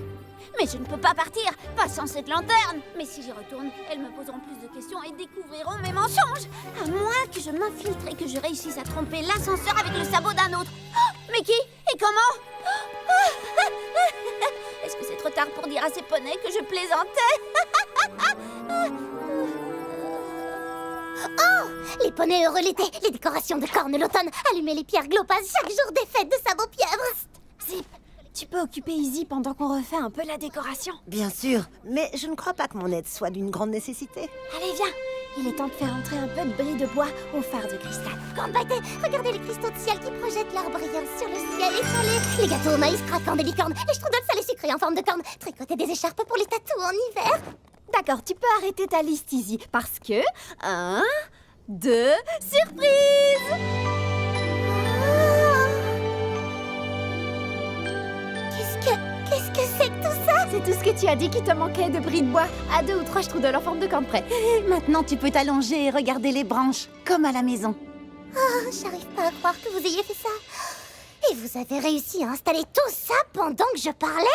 Mais je ne peux pas partir, pas sans cette lanterne. Mais si j'y retourne, elles me poseront plus de questions et découvriront mes mensonges. À moins que je m'infiltre et que je réussisse à tromper l'ascenseur avec le sabot d'un autre. Oh, mais qui? Et comment? Est-ce que c'est trop tard pour dire à ces poneys que je plaisantais. Oh, les poneys heureux l'été, les décorations de cornes l'automne, allumer les pierres glopazes chaque jour des fêtes de sabot-pieuvre. Zip, tu peux occuper Izzy pendant qu'on refait un peu la décoration. Bien sûr, mais je ne crois pas que mon aide soit d'une grande nécessité. Allez, viens. Il est temps de faire entrer un peu de bris de bois au phare de cristal. Grande Bâté, regardez les cristaux de ciel qui projettent leur brillance sur le ciel étoilé. Les gâteaux au maïs craquant des licornes, les strudels salés sucrés en forme de cornes, tricoter des écharpes pour les tatous en hiver. D'accord, tu peux arrêter ta liste, Izzy, parce que... 1, 2, surprise! Qu'est-ce que c'est que tout ça? C'est tout ce que tu as dit qui te manquait de bris de bois. À 2 ou 3 strudels en forme de corne près. Maintenant, tu peux t'allonger et regarder les branches, comme à la maison. Oh, j'arrive pas à croire que vous ayez fait ça. Et vous avez réussi à installer tout ça pendant que je parlais?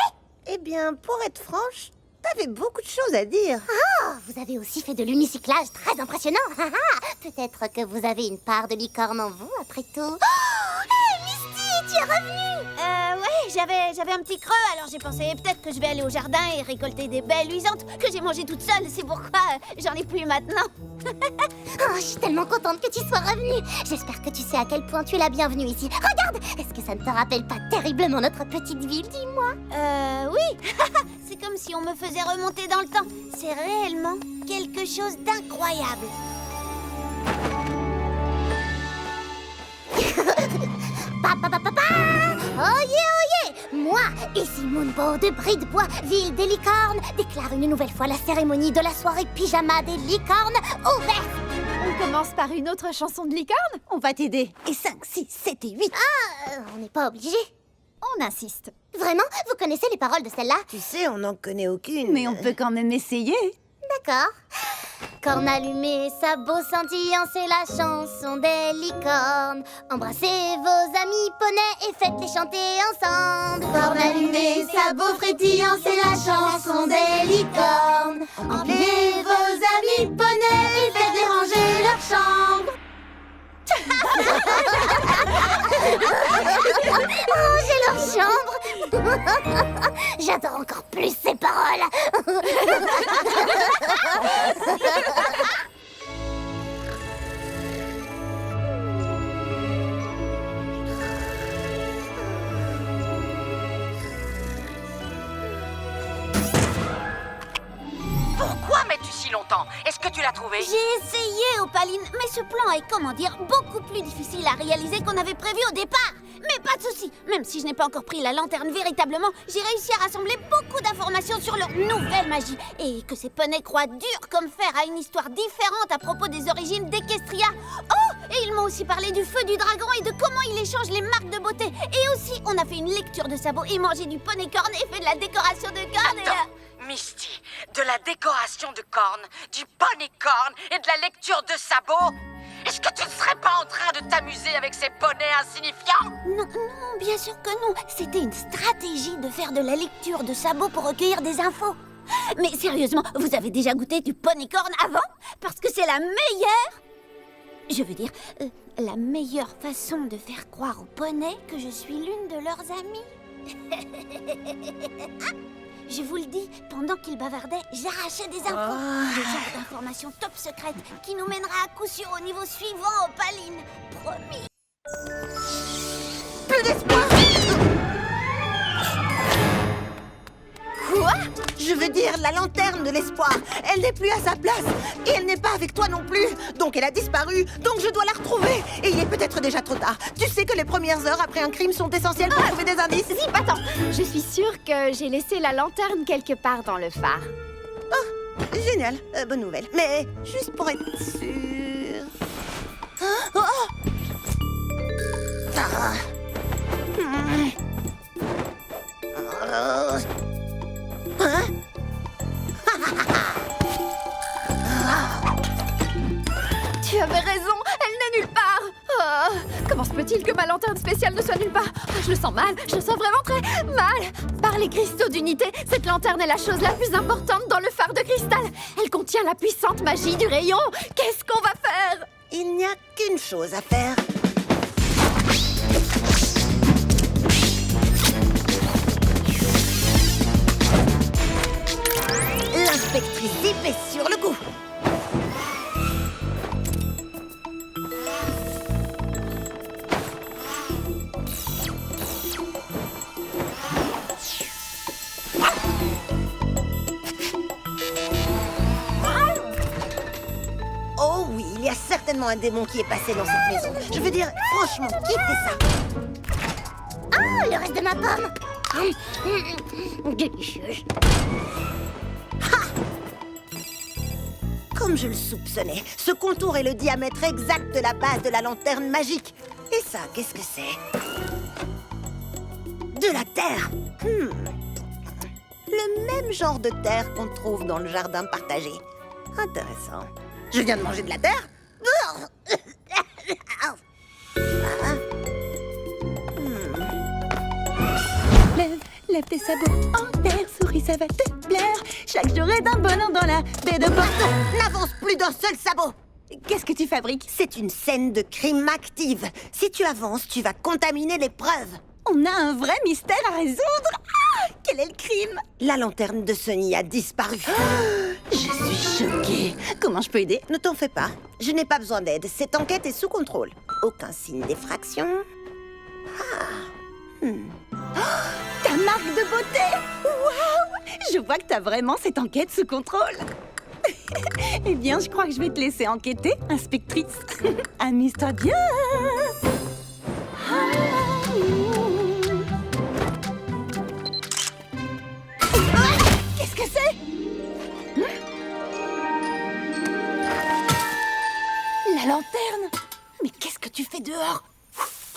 Eh bien, pour être franche, t'avais beaucoup de choses à dire. Oh, vous avez aussi fait de l'unicyclage très impressionnant. Peut-être que vous avez une part de licorne en vous, après tout. Oh, hey, Misty, tu es revenue? Ouais, j'avais un petit creux, alors j'ai pensé peut-être que je vais aller au jardin et récolter des baies luisantes que j'ai mangées toute seule. C'est pourquoi j'en ai plus maintenant. Oh, je suis tellement contente que tu sois revenue. J'espère que tu sais à quel point tu es la bienvenue ici. Regarde, est-ce que ça ne te rappelle pas terriblement notre petite ville, dis-moi? Oui. C'est comme si on me faisait remonter dans le temps. C'est réellement quelque chose d'incroyable. Oyez, moi, ici Moonbow de Bris de Bois, ville des licornes, déclare une nouvelle fois la cérémonie de la soirée pyjama des licornes ouverte. On commence par une autre chanson de licorne? On va t'aider. Et 5, 6, 7 et 8. On n'est pas obligé. On insiste. Vraiment? Vous connaissez les paroles de celle-là? Tu sais, on n'en connaît aucune. Mais on peut quand même essayer. D'accord. Corne allumée, sabot scintillant, c'est la chanson des licornes. Embrassez vos amis poneys et faites-les chanter ensemble. Corne allumée, sabot frétillant, c'est la chanson des licornes. Emmenez vos amis poneys et faites-les ranger leur chambre. Ranger leur chambre. J'adore encore plus ces paroles. Pourquoi mets-tu si longtemps? Est-ce que tu l'as trouvé? J'ai essayé, Opaline, mais ce plan est, comment dire, beaucoup plus difficile à réaliser qu'on avait prévu au départ. Mais pas de souci, même si je n'ai pas encore pris la lanterne véritablement, j'ai réussi à rassembler beaucoup d'informations sur leur nouvelle magie. Et que ces poneys croient dur comme fer à une histoire différente à propos des origines d'Equestria. Oh, et ils m'ont aussi parlé du feu du dragon et de comment il échange les marques de beauté. Et aussi, on a fait une lecture de sabots et mangé du poney corn et fait de la décoration de cornes. Attends, Misty, de la décoration de cornes, du poney corn et de la lecture de sabots? Est-ce que tu ne serais pas en train de t'amuser avec ces poneys insignifiants? Non, bien sûr que non. C'était une stratégie de faire de la lecture de sabots pour recueillir des infos. Mais sérieusement, vous avez déjà goûté du poney corn avant? Parce que c'est la meilleure... Je veux dire, la meilleure façon de faire croire aux poneys que je suis l'une de leurs amies. Je vous le dis, pendant qu'ils bavardaient, j'arrachais des infos. Des genres d'informations top secrètes qui nous mènera à coup sûr au niveau suivant, Opaline. Promis. Plus d'espoir! Quoi? Je veux dire, la lanterne de l'espoir. Elle n'est plus à sa place. Et elle n'est pas avec toi non plus. Donc elle a disparu. Donc je dois la retrouver. Et il est peut-être déjà trop tard. Tu sais que les premières heures après un crime sont essentielles pour trouver des indices. Zip, attends. Je suis sûre que j'ai laissé la lanterne quelque part dans le phare. Oh, génial. Bonne nouvelle. Mais juste pour être sûre... Oh, oh. Ah. Hein? Tu avais raison, elle n'est nulle part. Oh, comment se peut-il que ma lanterne spéciale ne soit nulle part? Je le sens mal, je le sens vraiment très mal. Par les cristaux d'unité, cette lanterne est la chose la plus importante dans le phare de cristal. Elle contient la puissante magie du rayon. Qu'est-ce qu'on va faire? Il n'y a qu'une chose à faire. l'inspectrice Zip est sur le coup. Oh oui, il y a certainement un démon qui est passé dans cette maison. Je veux dire, franchement, qui fait ça? Oh, le reste de ma pomme. Délicieuse. Comme je le soupçonnais, ce contour est le diamètre exact de la base de la lanterne magique. Et ça, qu'est-ce que c'est? De la terre. Le même genre de terre qu'on trouve dans le jardin partagé. Intéressant. Je viens de manger de la terre? Lève tes sabots en terre, souris, ça va te plaire. Chaque jour est un bonheur dans la baie de Porto. N'avance plus d'un seul sabot. Qu'est-ce que tu fabriques? C'est une scène de crime active. Si tu avances, tu vas contaminer les preuves. On a un vrai mystère à résoudre. Ah, quel est le crime? La lanterne de Sunny a disparu. Je suis choquée. Comment je peux aider? Ne t'en fais pas. Je n'ai pas besoin d'aide. Cette enquête est sous contrôle. Aucun signe d'effraction. Ta marque de beauté! Waouh! Je vois que t'as vraiment cette enquête sous contrôle. Eh bien, je crois que je vais te laisser enquêter, inspectrice. Amuse-toi bien. Qu'est-ce que c'est? La lanterne! Mais qu'est-ce que tu fais dehors?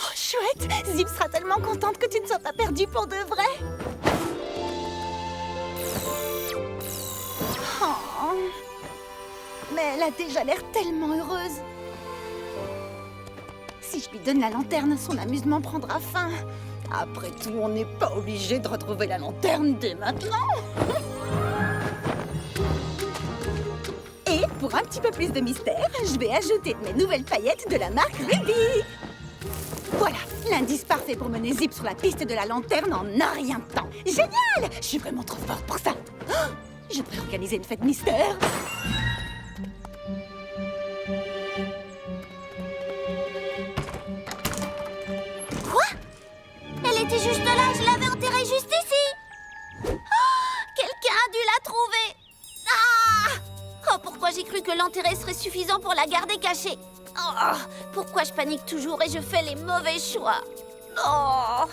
Oh, chouette! Zip sera tellement contente que tu ne sois pas perdue pour de vrai. Oh. Mais elle a déjà l'air tellement heureuse. Si je lui donne la lanterne, son amusement prendra fin. Après tout, on n'est pas obligé de retrouver la lanterne dès maintenant. Et pour un petit peu plus de mystère, je vais ajouter de mes nouvelles paillettes de la marque Ruby. Voilà, l'indice parfait pour mener Zip sur la piste de la lanterne en un rien de temps. Génial! Je suis vraiment trop forte pour ça. Oh, je devrais organiser une fête mystère. Quoi? Elle était juste là, je l'avais enterrée juste ici. Oh, quelqu'un a dû la trouver. Ah! Oh, pourquoi j'ai cru que l'enterrer serait suffisant pour la garder cachée? Oh, pourquoi je panique toujours et je fais les mauvais choix? Oh,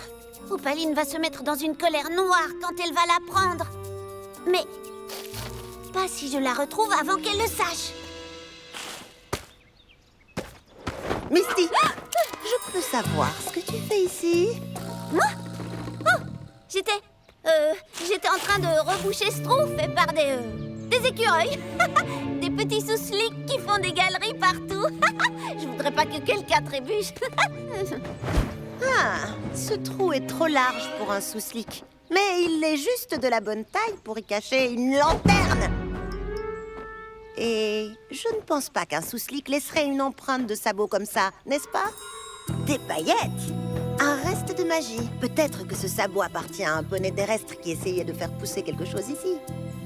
Opaline va se mettre dans une colère noire quand elle va l'apprendre. Mais pas si je la retrouve avant qu'elle le sache. Misty, je peux savoir ce que tu fais ici? Moi? Oh, j'étais en train de reboucher Schtroumpf fait par des écureuils. Des petits sous-slicks qui font des galeries partout. Je voudrais pas que quelqu'un trébuche. Ah, ce trou est trop large pour un sous-slick. Mais il est juste de la bonne taille pour y cacher une lanterne. Et je ne pense pas qu'un sous-slick laisserait une empreinte de sabot comme ça, n'est-ce pas? Des paillettes! Un reste de magie. Peut-être que ce sabot appartient à un poney terrestre qui essayait de faire pousser quelque chose ici.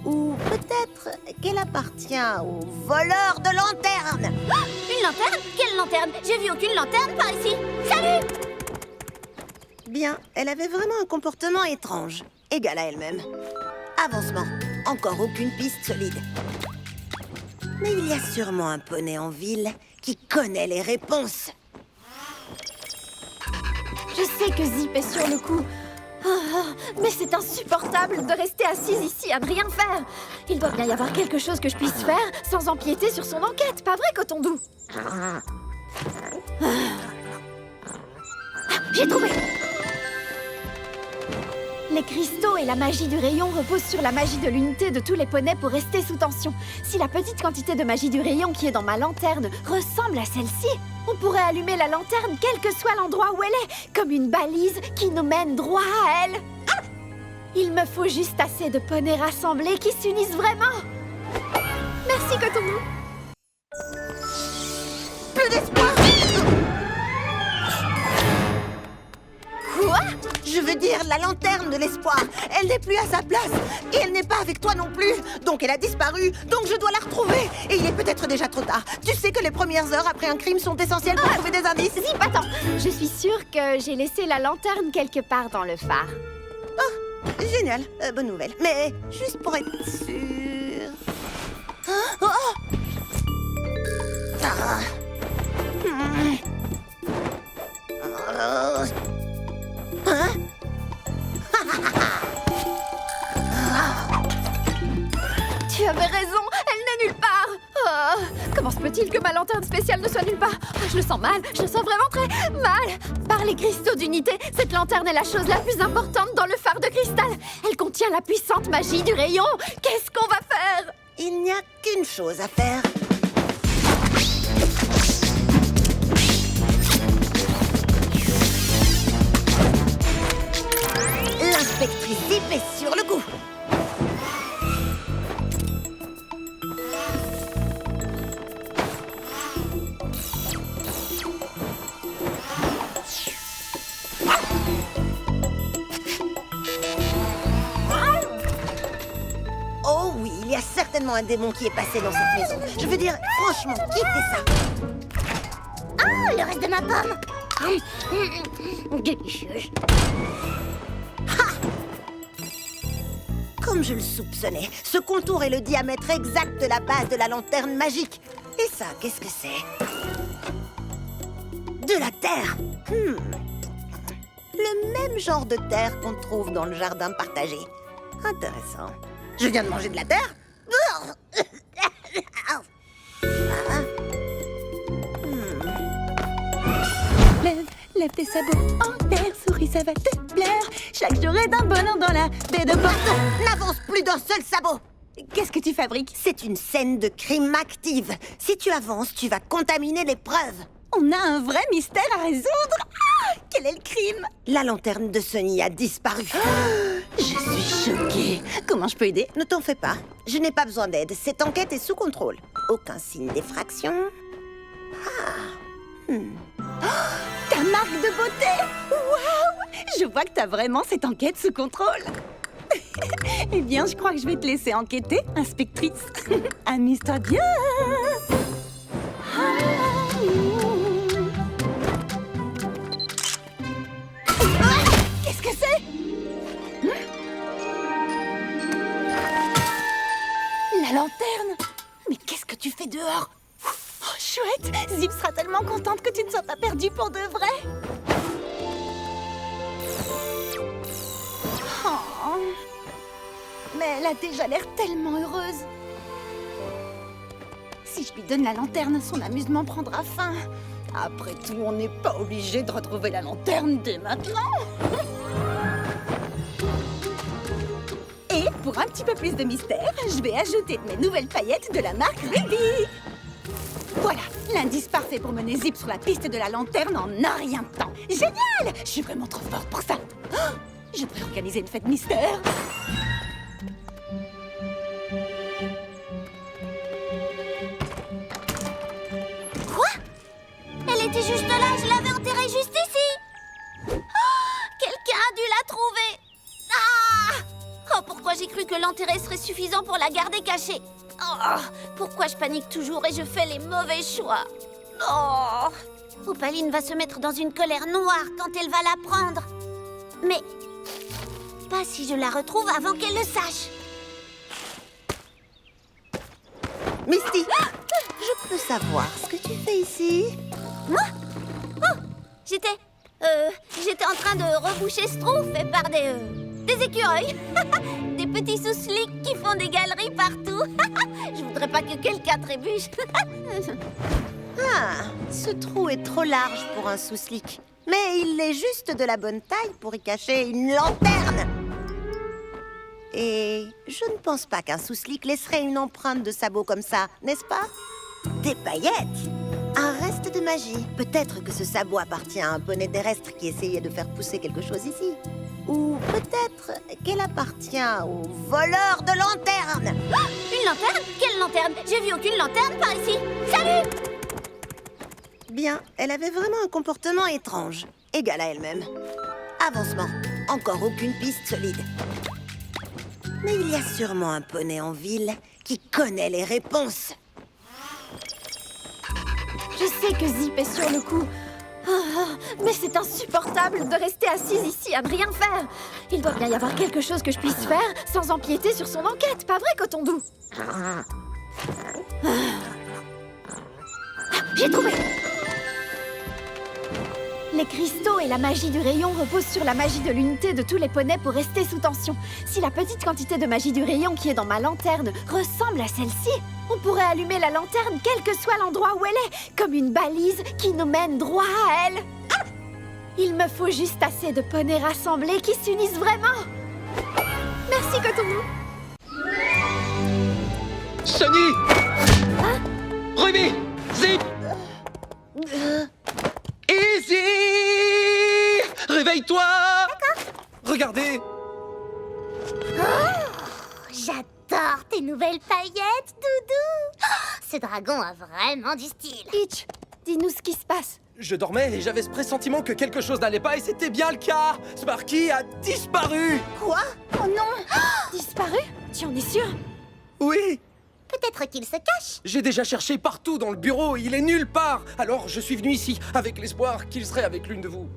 Ou peut-être qu'elle appartient au voleur de lanterne. Ah, une lanterne? Quelle lanterne? J'ai vu aucune lanterne par ici. Salut! Bien, elle avait vraiment un comportement étrange, égal à elle-même. Avancement. Encore aucune piste solide. Mais il y a sûrement un poney en ville qui connaît les réponses. Je sais que Zip est sur le coup. Mais c'est insupportable de rester assise ici à ne rien faire. Il doit bien y avoir quelque chose que je puisse faire sans empiéter sur son enquête, pas vrai, Coton Doux? J'ai trouvé! Les cristaux et la magie du rayon reposent sur la magie de l'unité de tous les poneys pour rester sous tension. Si la petite quantité de magie du rayon qui est dans ma lanterne ressemble à celle-ci, on pourrait allumer la lanterne quel que soit l'endroit où elle est, comme une balise qui nous mène droit à elle. Ah! Il me faut juste assez de poneys rassemblés qui s'unissent vraiment. Merci, Coton Doux. Plus d'espoir! Quoi? Je veux dire, la lanterne de l'espoir. Elle n'est plus à sa place. Et elle n'est pas avec toi non plus. Donc elle a disparu. Donc je dois la retrouver. Et il est peut-être déjà trop tard. Tu sais que les premières heures après un crime sont essentielles pour trouver des indices. Zip, attends. Je suis sûre que j'ai laissé la lanterne quelque part dans le phare. Oh, génial. Bonne nouvelle. Mais juste pour être sûre... Oh, oh. Ah. Hein? Tu avais raison, elle n'est nulle part. Oh, comment se peut-il que ma lanterne spéciale ne soit nulle part? Oh, je le sens mal, je le sens vraiment très mal. Par les cristaux d'unité, cette lanterne est la chose la plus importante dans le phare de cristal. Elle contient la puissante magie du rayon. Qu'est-ce qu'on va faire? Il n'y a qu'une chose à faire. L'inspectrice Zip est sur le coup. Oh oui, il y a certainement un démon qui est passé dans cette maison. Je veux dire, franchement, qui fait ça? Oh, le reste de ma pomme. Délicieuse. Comme je le soupçonnais, ce contour est le diamètre exact de la base de la lanterne magique. Et ça, qu'est-ce que c'est? De la terre. Le même genre de terre qu'on trouve dans le jardin partagé. Intéressant. Je viens de manger de la terre? Lève tes sabots en terre, souris, ça va te plaire. Chaque jour est un bonheur dans la baie de Porto. N'avance plus d'un seul sabot. Qu'est-ce que tu fabriques? C'est une scène de crime active. Si tu avances, tu vas contaminer les preuves. On a un vrai mystère à résoudre. Ah, quel est le crime? La lanterne de Sunny a disparu. Je suis choquée. Comment je peux aider? Ne t'en fais pas. Je n'ai pas besoin d'aide. Cette enquête est sous contrôle. Aucun signe d'effraction. Ta marque de beauté! Waouh! Je vois que t'as vraiment cette enquête sous contrôle. Eh bien, je crois que je vais te laisser enquêter, inspectrice. Amuse-toi bien. Qu'est-ce que c'est? La lanterne! Mais qu'est-ce que tu fais dehors? Oh, chouette! Zip sera tellement contente que tu ne sois pas perdue pour de vrai. Oh. Mais elle a déjà l'air tellement heureuse. Si je lui donne la lanterne, son amusement prendra fin. Après tout, on n'est pas obligé de retrouver la lanterne dès maintenant. Et pour un petit peu plus de mystère, je vais ajouter de mes nouvelles paillettes de la marque Ruby. Voilà, l'indice parfait pour mener Zip sur la piste de la lanterne en un rien de temps. Génial! Je suis vraiment trop forte pour ça. Oh, je devrais organiser une fête mystère. Quoi? Elle était juste là, je l'avais enterrée juste ici. Oh, quelqu'un a dû la trouver. Ah! Oh, pourquoi j'ai cru que l'enterrer serait suffisant pour la garder cachée? Oh, pourquoi je panique toujours et je fais les mauvais choix? Oh, Opaline va se mettre dans une colère noire quand elle va la prendre. Mais pas si je la retrouve avant qu'elle le sache. Misty, je peux savoir ce que tu fais ici? Moi? Oh, j'étais en train de reboucher ce trou fait par des écureuils. Des petits sous-slicks qui font des galeries partout. Je voudrais pas que quelqu'un trébuche. Ah, ce trou est trop large pour un sous-slick. Mais il est juste de la bonne taille pour y cacher une lanterne. Et je ne pense pas qu'un sous-slick laisserait une empreinte de sabot comme ça, n'est-ce pas? Des paillettes, un reste de magie. Peut-être que ce sabot appartient à un poney terrestre qui essayait de faire pousser quelque chose ici. Ou peut-être qu'elle appartient au voleur de lanterne. Oh, une lanterne? Quelle lanterne? J'ai vu aucune lanterne par ici. Salut! Bien, elle avait vraiment un comportement étrange, égal à elle-même. Avancement. Encore aucune piste solide. Mais il y a sûrement un poney en ville qui connaît les réponses. Je sais que Zip est sur le coup. Mais c'est insupportable de rester assise ici à ne rien faire. Il doit bien y avoir quelque chose que je puisse faire sans empiéter sur son enquête, pas vrai, Coton Doux? J'ai trouvé! Les cristaux et la magie du rayon reposent sur la magie de l'unité de tous les poneys pour rester sous tension. Si la petite quantité de magie du rayon qui est dans ma lanterne ressemble à celle-ci, on pourrait allumer la lanterne quel que soit l'endroit où elle est, comme une balise qui nous mène droit à elle. Il me faut juste assez de poneys rassemblés qui s'unissent vraiment. Merci, Coton Doux. Sunny! Hein? Ruby! Zip! Easy! Réveille-toi! Regardez! J'adore tes nouvelles paillettes, Doudou. Ce dragon a vraiment du style. Itch, dis-nous ce qui se passe. Je dormais et j'avais ce pressentiment que quelque chose n'allait pas et c'était bien le cas! Sparky a disparu! Quoi? Oh non! Disparu? Tu en es sûr? Oui! Peut-être qu'il se cache. J'ai déjà cherché partout dans le bureau, il est nulle part! Alors je suis venu ici, avec l'espoir qu'il serait avec l'une de vous.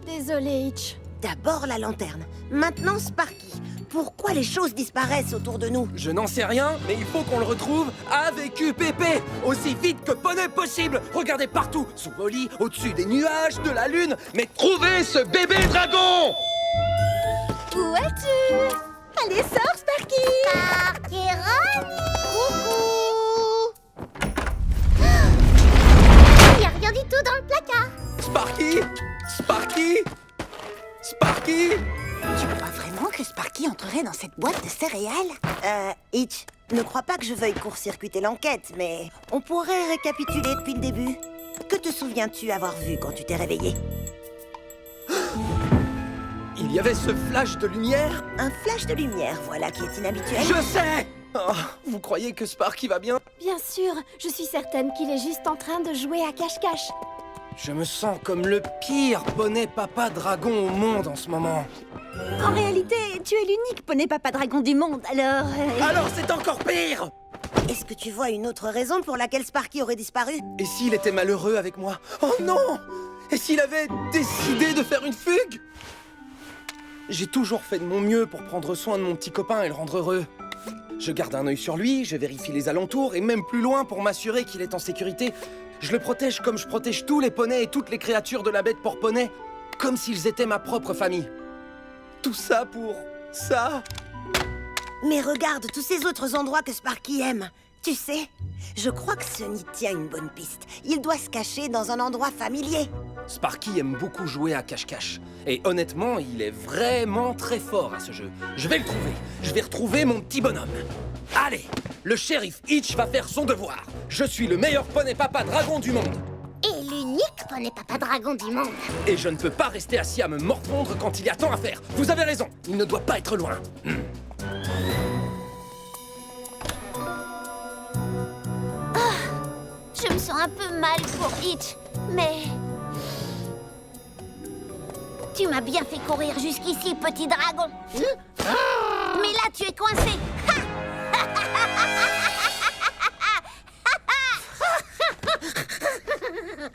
Désolée, Itch. D'abord la lanterne, maintenant Sparky. Pourquoi les choses disparaissent autour de nous? Je n'en sais rien, mais il faut qu'on le retrouve avec UPP! Aussi vite que poney possible! Regardez partout, sous vos lits, au-dessus des nuages, de la lune, mais trouvez ce bébé dragon! Où es-tu? Allez, sors, Sparky! Sparky Ronnie! Coucou! Il n'y a rien du tout dans le placard. Sparky! Sparky! Sparky! Tu crois vraiment que Sparky entrerait dans cette boîte de céréales? Itch, ne crois pas que je veuille court-circuiter l'enquête, mais on pourrait récapituler depuis le début. Que te souviens-tu avoir vu quand tu t'es réveillé? Il y avait ce flash de lumière? Un flash de lumière, voilà qui est inhabituel. Je sais! Oh, vous croyez que Sparky va bien? Bien sûr, je suis certaine qu'il est juste en train de jouer à cache-cache. Je me sens comme le pire poney papa dragon au monde en ce moment. En réalité, tu es l'unique poney papa dragon du monde, alors... Alors c'est encore pire! Est-ce que tu vois une autre raison pour laquelle Sparky aurait disparu? Et s'il était malheureux avec moi? Oh non! Et s'il avait décidé de faire une fugue? J'ai toujours fait de mon mieux pour prendre soin de mon petit copain et le rendre heureux. Je garde un œil sur lui, je vérifie les alentours et même plus loin pour m'assurer qu'il est en sécurité. Je le protège comme je protège tous les poneys et toutes les créatures de la bête pour poney, comme s'ils étaient ma propre famille. Tout ça pour ça? Mais regarde tous ces autres endroits que Sparky aime. Tu sais, je crois que Sunny tient une bonne piste. Il doit se cacher dans un endroit familier. Sparky aime beaucoup jouer à cache-cache. Et honnêtement, il est vraiment très fort à ce jeu. Je vais le trouver. Je vais retrouver mon petit bonhomme. Allez, le shérif Itch va faire son devoir. Je suis le meilleur poney papa dragon du monde. Et l'unique poney papa dragon du monde. Et je ne peux pas rester assis à me mordre quand il y a tant à faire. Vous avez raison, il ne doit pas être loin. Je me sens un peu mal pour Itch, mais... Tu m'as bien fait courir jusqu'ici, petit dragon. Mais là, tu es coincé.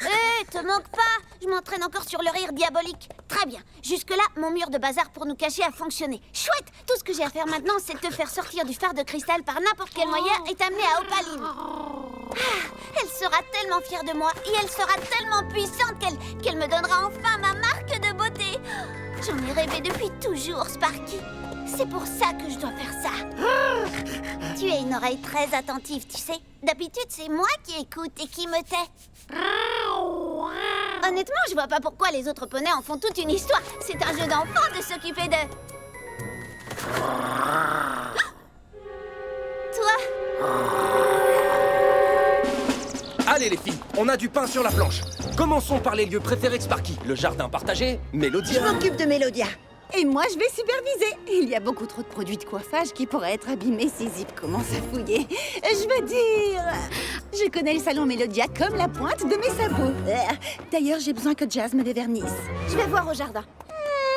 Hé, te moque pas. Je m'entraîne encore sur le rire diabolique. Très bien. Jusque-là, mon mur de bazar pour nous cacher a fonctionné. Chouette. Tout ce que j'ai à faire maintenant, c'est de te faire sortir du phare de cristal par n'importe quel moyen et t'amener à Opaline. Elle sera tellement fière de moi et elle sera tellement puissante qu'elle me donnera enfin ma marque de beauté. J'en ai rêvé depuis toujours, Sparky. C'est pour ça que je dois faire ça. Tu as une oreille très attentive, tu sais. D'habitude, c'est moi qui écoute et qui me tais. Honnêtement, je vois pas pourquoi les autres poneys en font toute une histoire. C'est un jeu d'enfant de s'occuper de... Toi? Allez les filles, on a du pain sur la planche. Commençons par les lieux préférés de Sparky. Le jardin partagé, Mélodia... Je m'occupe de Mélodia. Et moi, je vais superviser. Il y a beaucoup trop de produits de coiffage qui pourraient être abîmés si Zip commence à fouiller. Je veux dire... Je connais le salon Mélodia comme la pointe de mes sabots. D'ailleurs, j'ai besoin que Jazz me dévernisse. Je vais voir au jardin.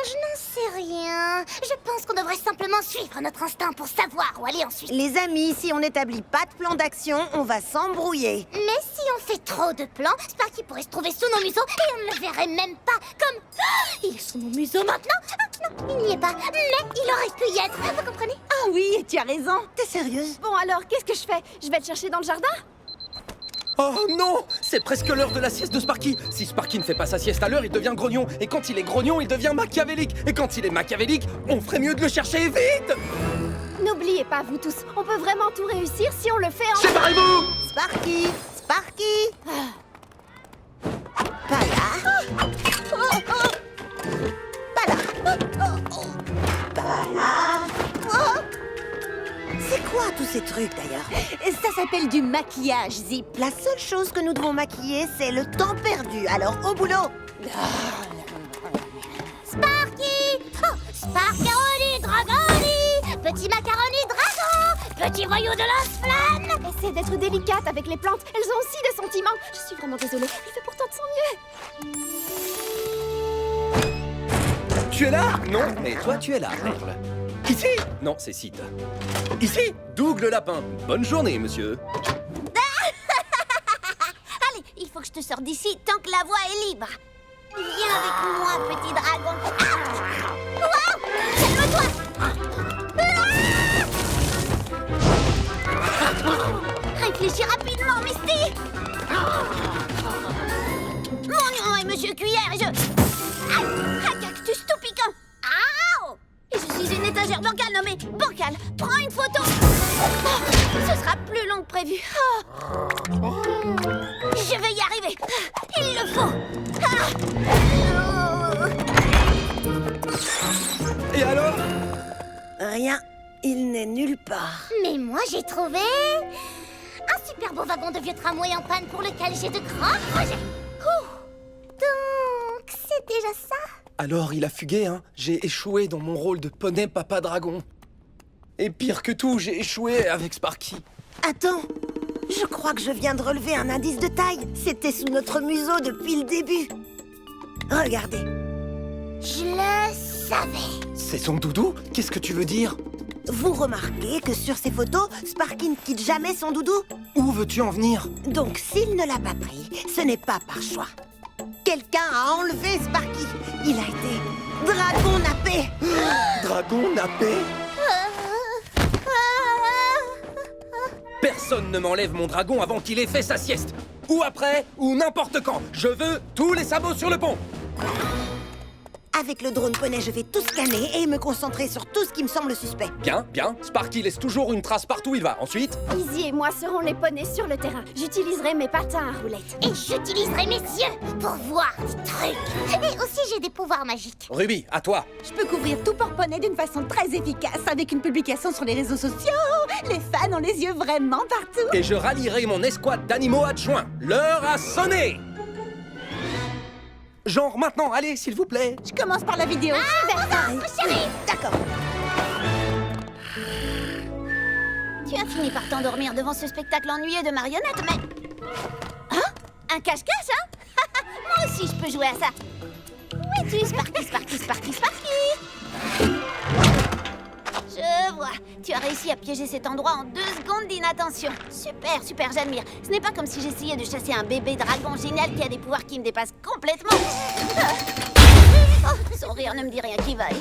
Je n'en sais rien. Je pense qu'on devrait simplement suivre notre instinct pour savoir où aller ensuite. Les amis, si on n'établit pas de plan d'action, on va s'embrouiller. Mais si on fait trop de plans, Sparky pourrait se trouver sous nos museaux et on ne le verrait même pas. Comme... Ah, il est sous nos museaux maintenant? Ah, non, il n'y est pas. Mais il aurait pu y être, vous comprenez? Ah oui, tu as raison. T'es sérieuse? Bon alors, qu'est-ce que je fais? Je vais le chercher dans le jardin? Oh non! C'est presque l'heure de la sieste de Sparky. Si Sparky ne fait pas sa sieste à l'heure, il devient grognon. Et quand il est grognon, il devient machiavélique. Et quand il est machiavélique, on ferait mieux de le chercher vite! N'oubliez pas, vous tous, on peut vraiment tout réussir si on le fait en... Séparez-vous! Sparky! Sparky! Pas là. Pas là. Pas là. Oh. C'est quoi tous ces trucs d'ailleurs? Ça s'appelle du maquillage, Zip. La seule chose que nous devons maquiller, c'est le temps perdu. Alors au boulot! Sparky! Oh, Sparkaroni, Dragoni! Petit macaroni dragon! Petit voyou de lance-flamme! Essaie d'être délicate avec les plantes, elles ont aussi des sentiments. Je suis vraiment désolée, il fait pourtant de son mieux. Tu es là? Non, mais toi tu es là, Merle. Ici? Non, c'est Sid. Ici? Doug le lapin. Bonne journée, monsieur. Allez, il faut que je te sorte d'ici tant que la voie est libre. Viens avec moi, petit dragon. Wow! Calme-toi! Réfléchis rapidement, Misty! Mon nom est Monsieur Cuillère et je... Aïe! Un cactus tout piquant! Aouh! Et je suis une étagère bancale nommée Bancal. Prends une photo! Oh, ce sera plus long que prévu. Oh. Je vais y arriver. Il le faut. Et alors? Rien. Il n'est nulle part. Mais moi, j'ai trouvé un super beau wagon de vieux tramway en panne pour lequel j'ai de grands projets. Ouh. Donc, c'est déjà ça? Alors il a fugué, hein? J'ai échoué dans mon rôle de poney papa dragon. Et pire que tout, j'ai échoué avec Sparky. Attends, je crois que je viens de relever un indice de taille. C'était sous notre museau depuis le début. Regardez. Je le savais. C'est son doudou? Qu'est-ce que tu veux dire? Vous remarquez que sur ces photos, Sparky ne quitte jamais son doudou? Où veux-tu en venir? Donc s'il ne l'a pas pris, ce n'est pas par choix. Quelqu'un a enlevé Sparky. Il a été dragon nappé. Dragon nappé? Personne ne m'enlève mon dragon avant qu'il ait fait sa sieste. Ou après, ou n'importe quand. Je veux tous les sabots sur le pont. Avec le drone poney, je vais tout scanner et me concentrer sur tout ce qui me semble suspect. Bien, bien. Sparky laisse toujours une trace partout où il va. Ensuite? Izzy et moi serons les poneys sur le terrain. J'utiliserai mes patins à roulettes. Et j'utiliserai mes yeux pour voir des trucs. Et aussi, j'ai des pouvoirs magiques. Ruby, à toi. Je peux couvrir tout porte-poney d'une façon très efficace avec une publication sur les réseaux sociaux. Les fans ont les yeux vraiment partout. Et je rallierai mon escouade d'animaux adjoints. L'heure a sonné. Genre maintenant, allez, s'il vous plaît. Je commence par la vidéo. Chérie! D'accord. Tu as fini par t'endormir devant ce spectacle ennuyeux de marionnettes, mais... Hein? Un cache-cache, hein? Moi aussi, je peux jouer à ça. Où es-tu, Sparky, Sparky, Sparky, Sparky? Je vois. Tu as réussi à piéger cet endroit en 2 secondes d'inattention. Super, super, j'admire. Ce n'est pas comme si j'essayais de chasser un bébé dragon génial qui a des pouvoirs qui me dépassent complètement. Oh, son rire ne me dit rien qui vaille.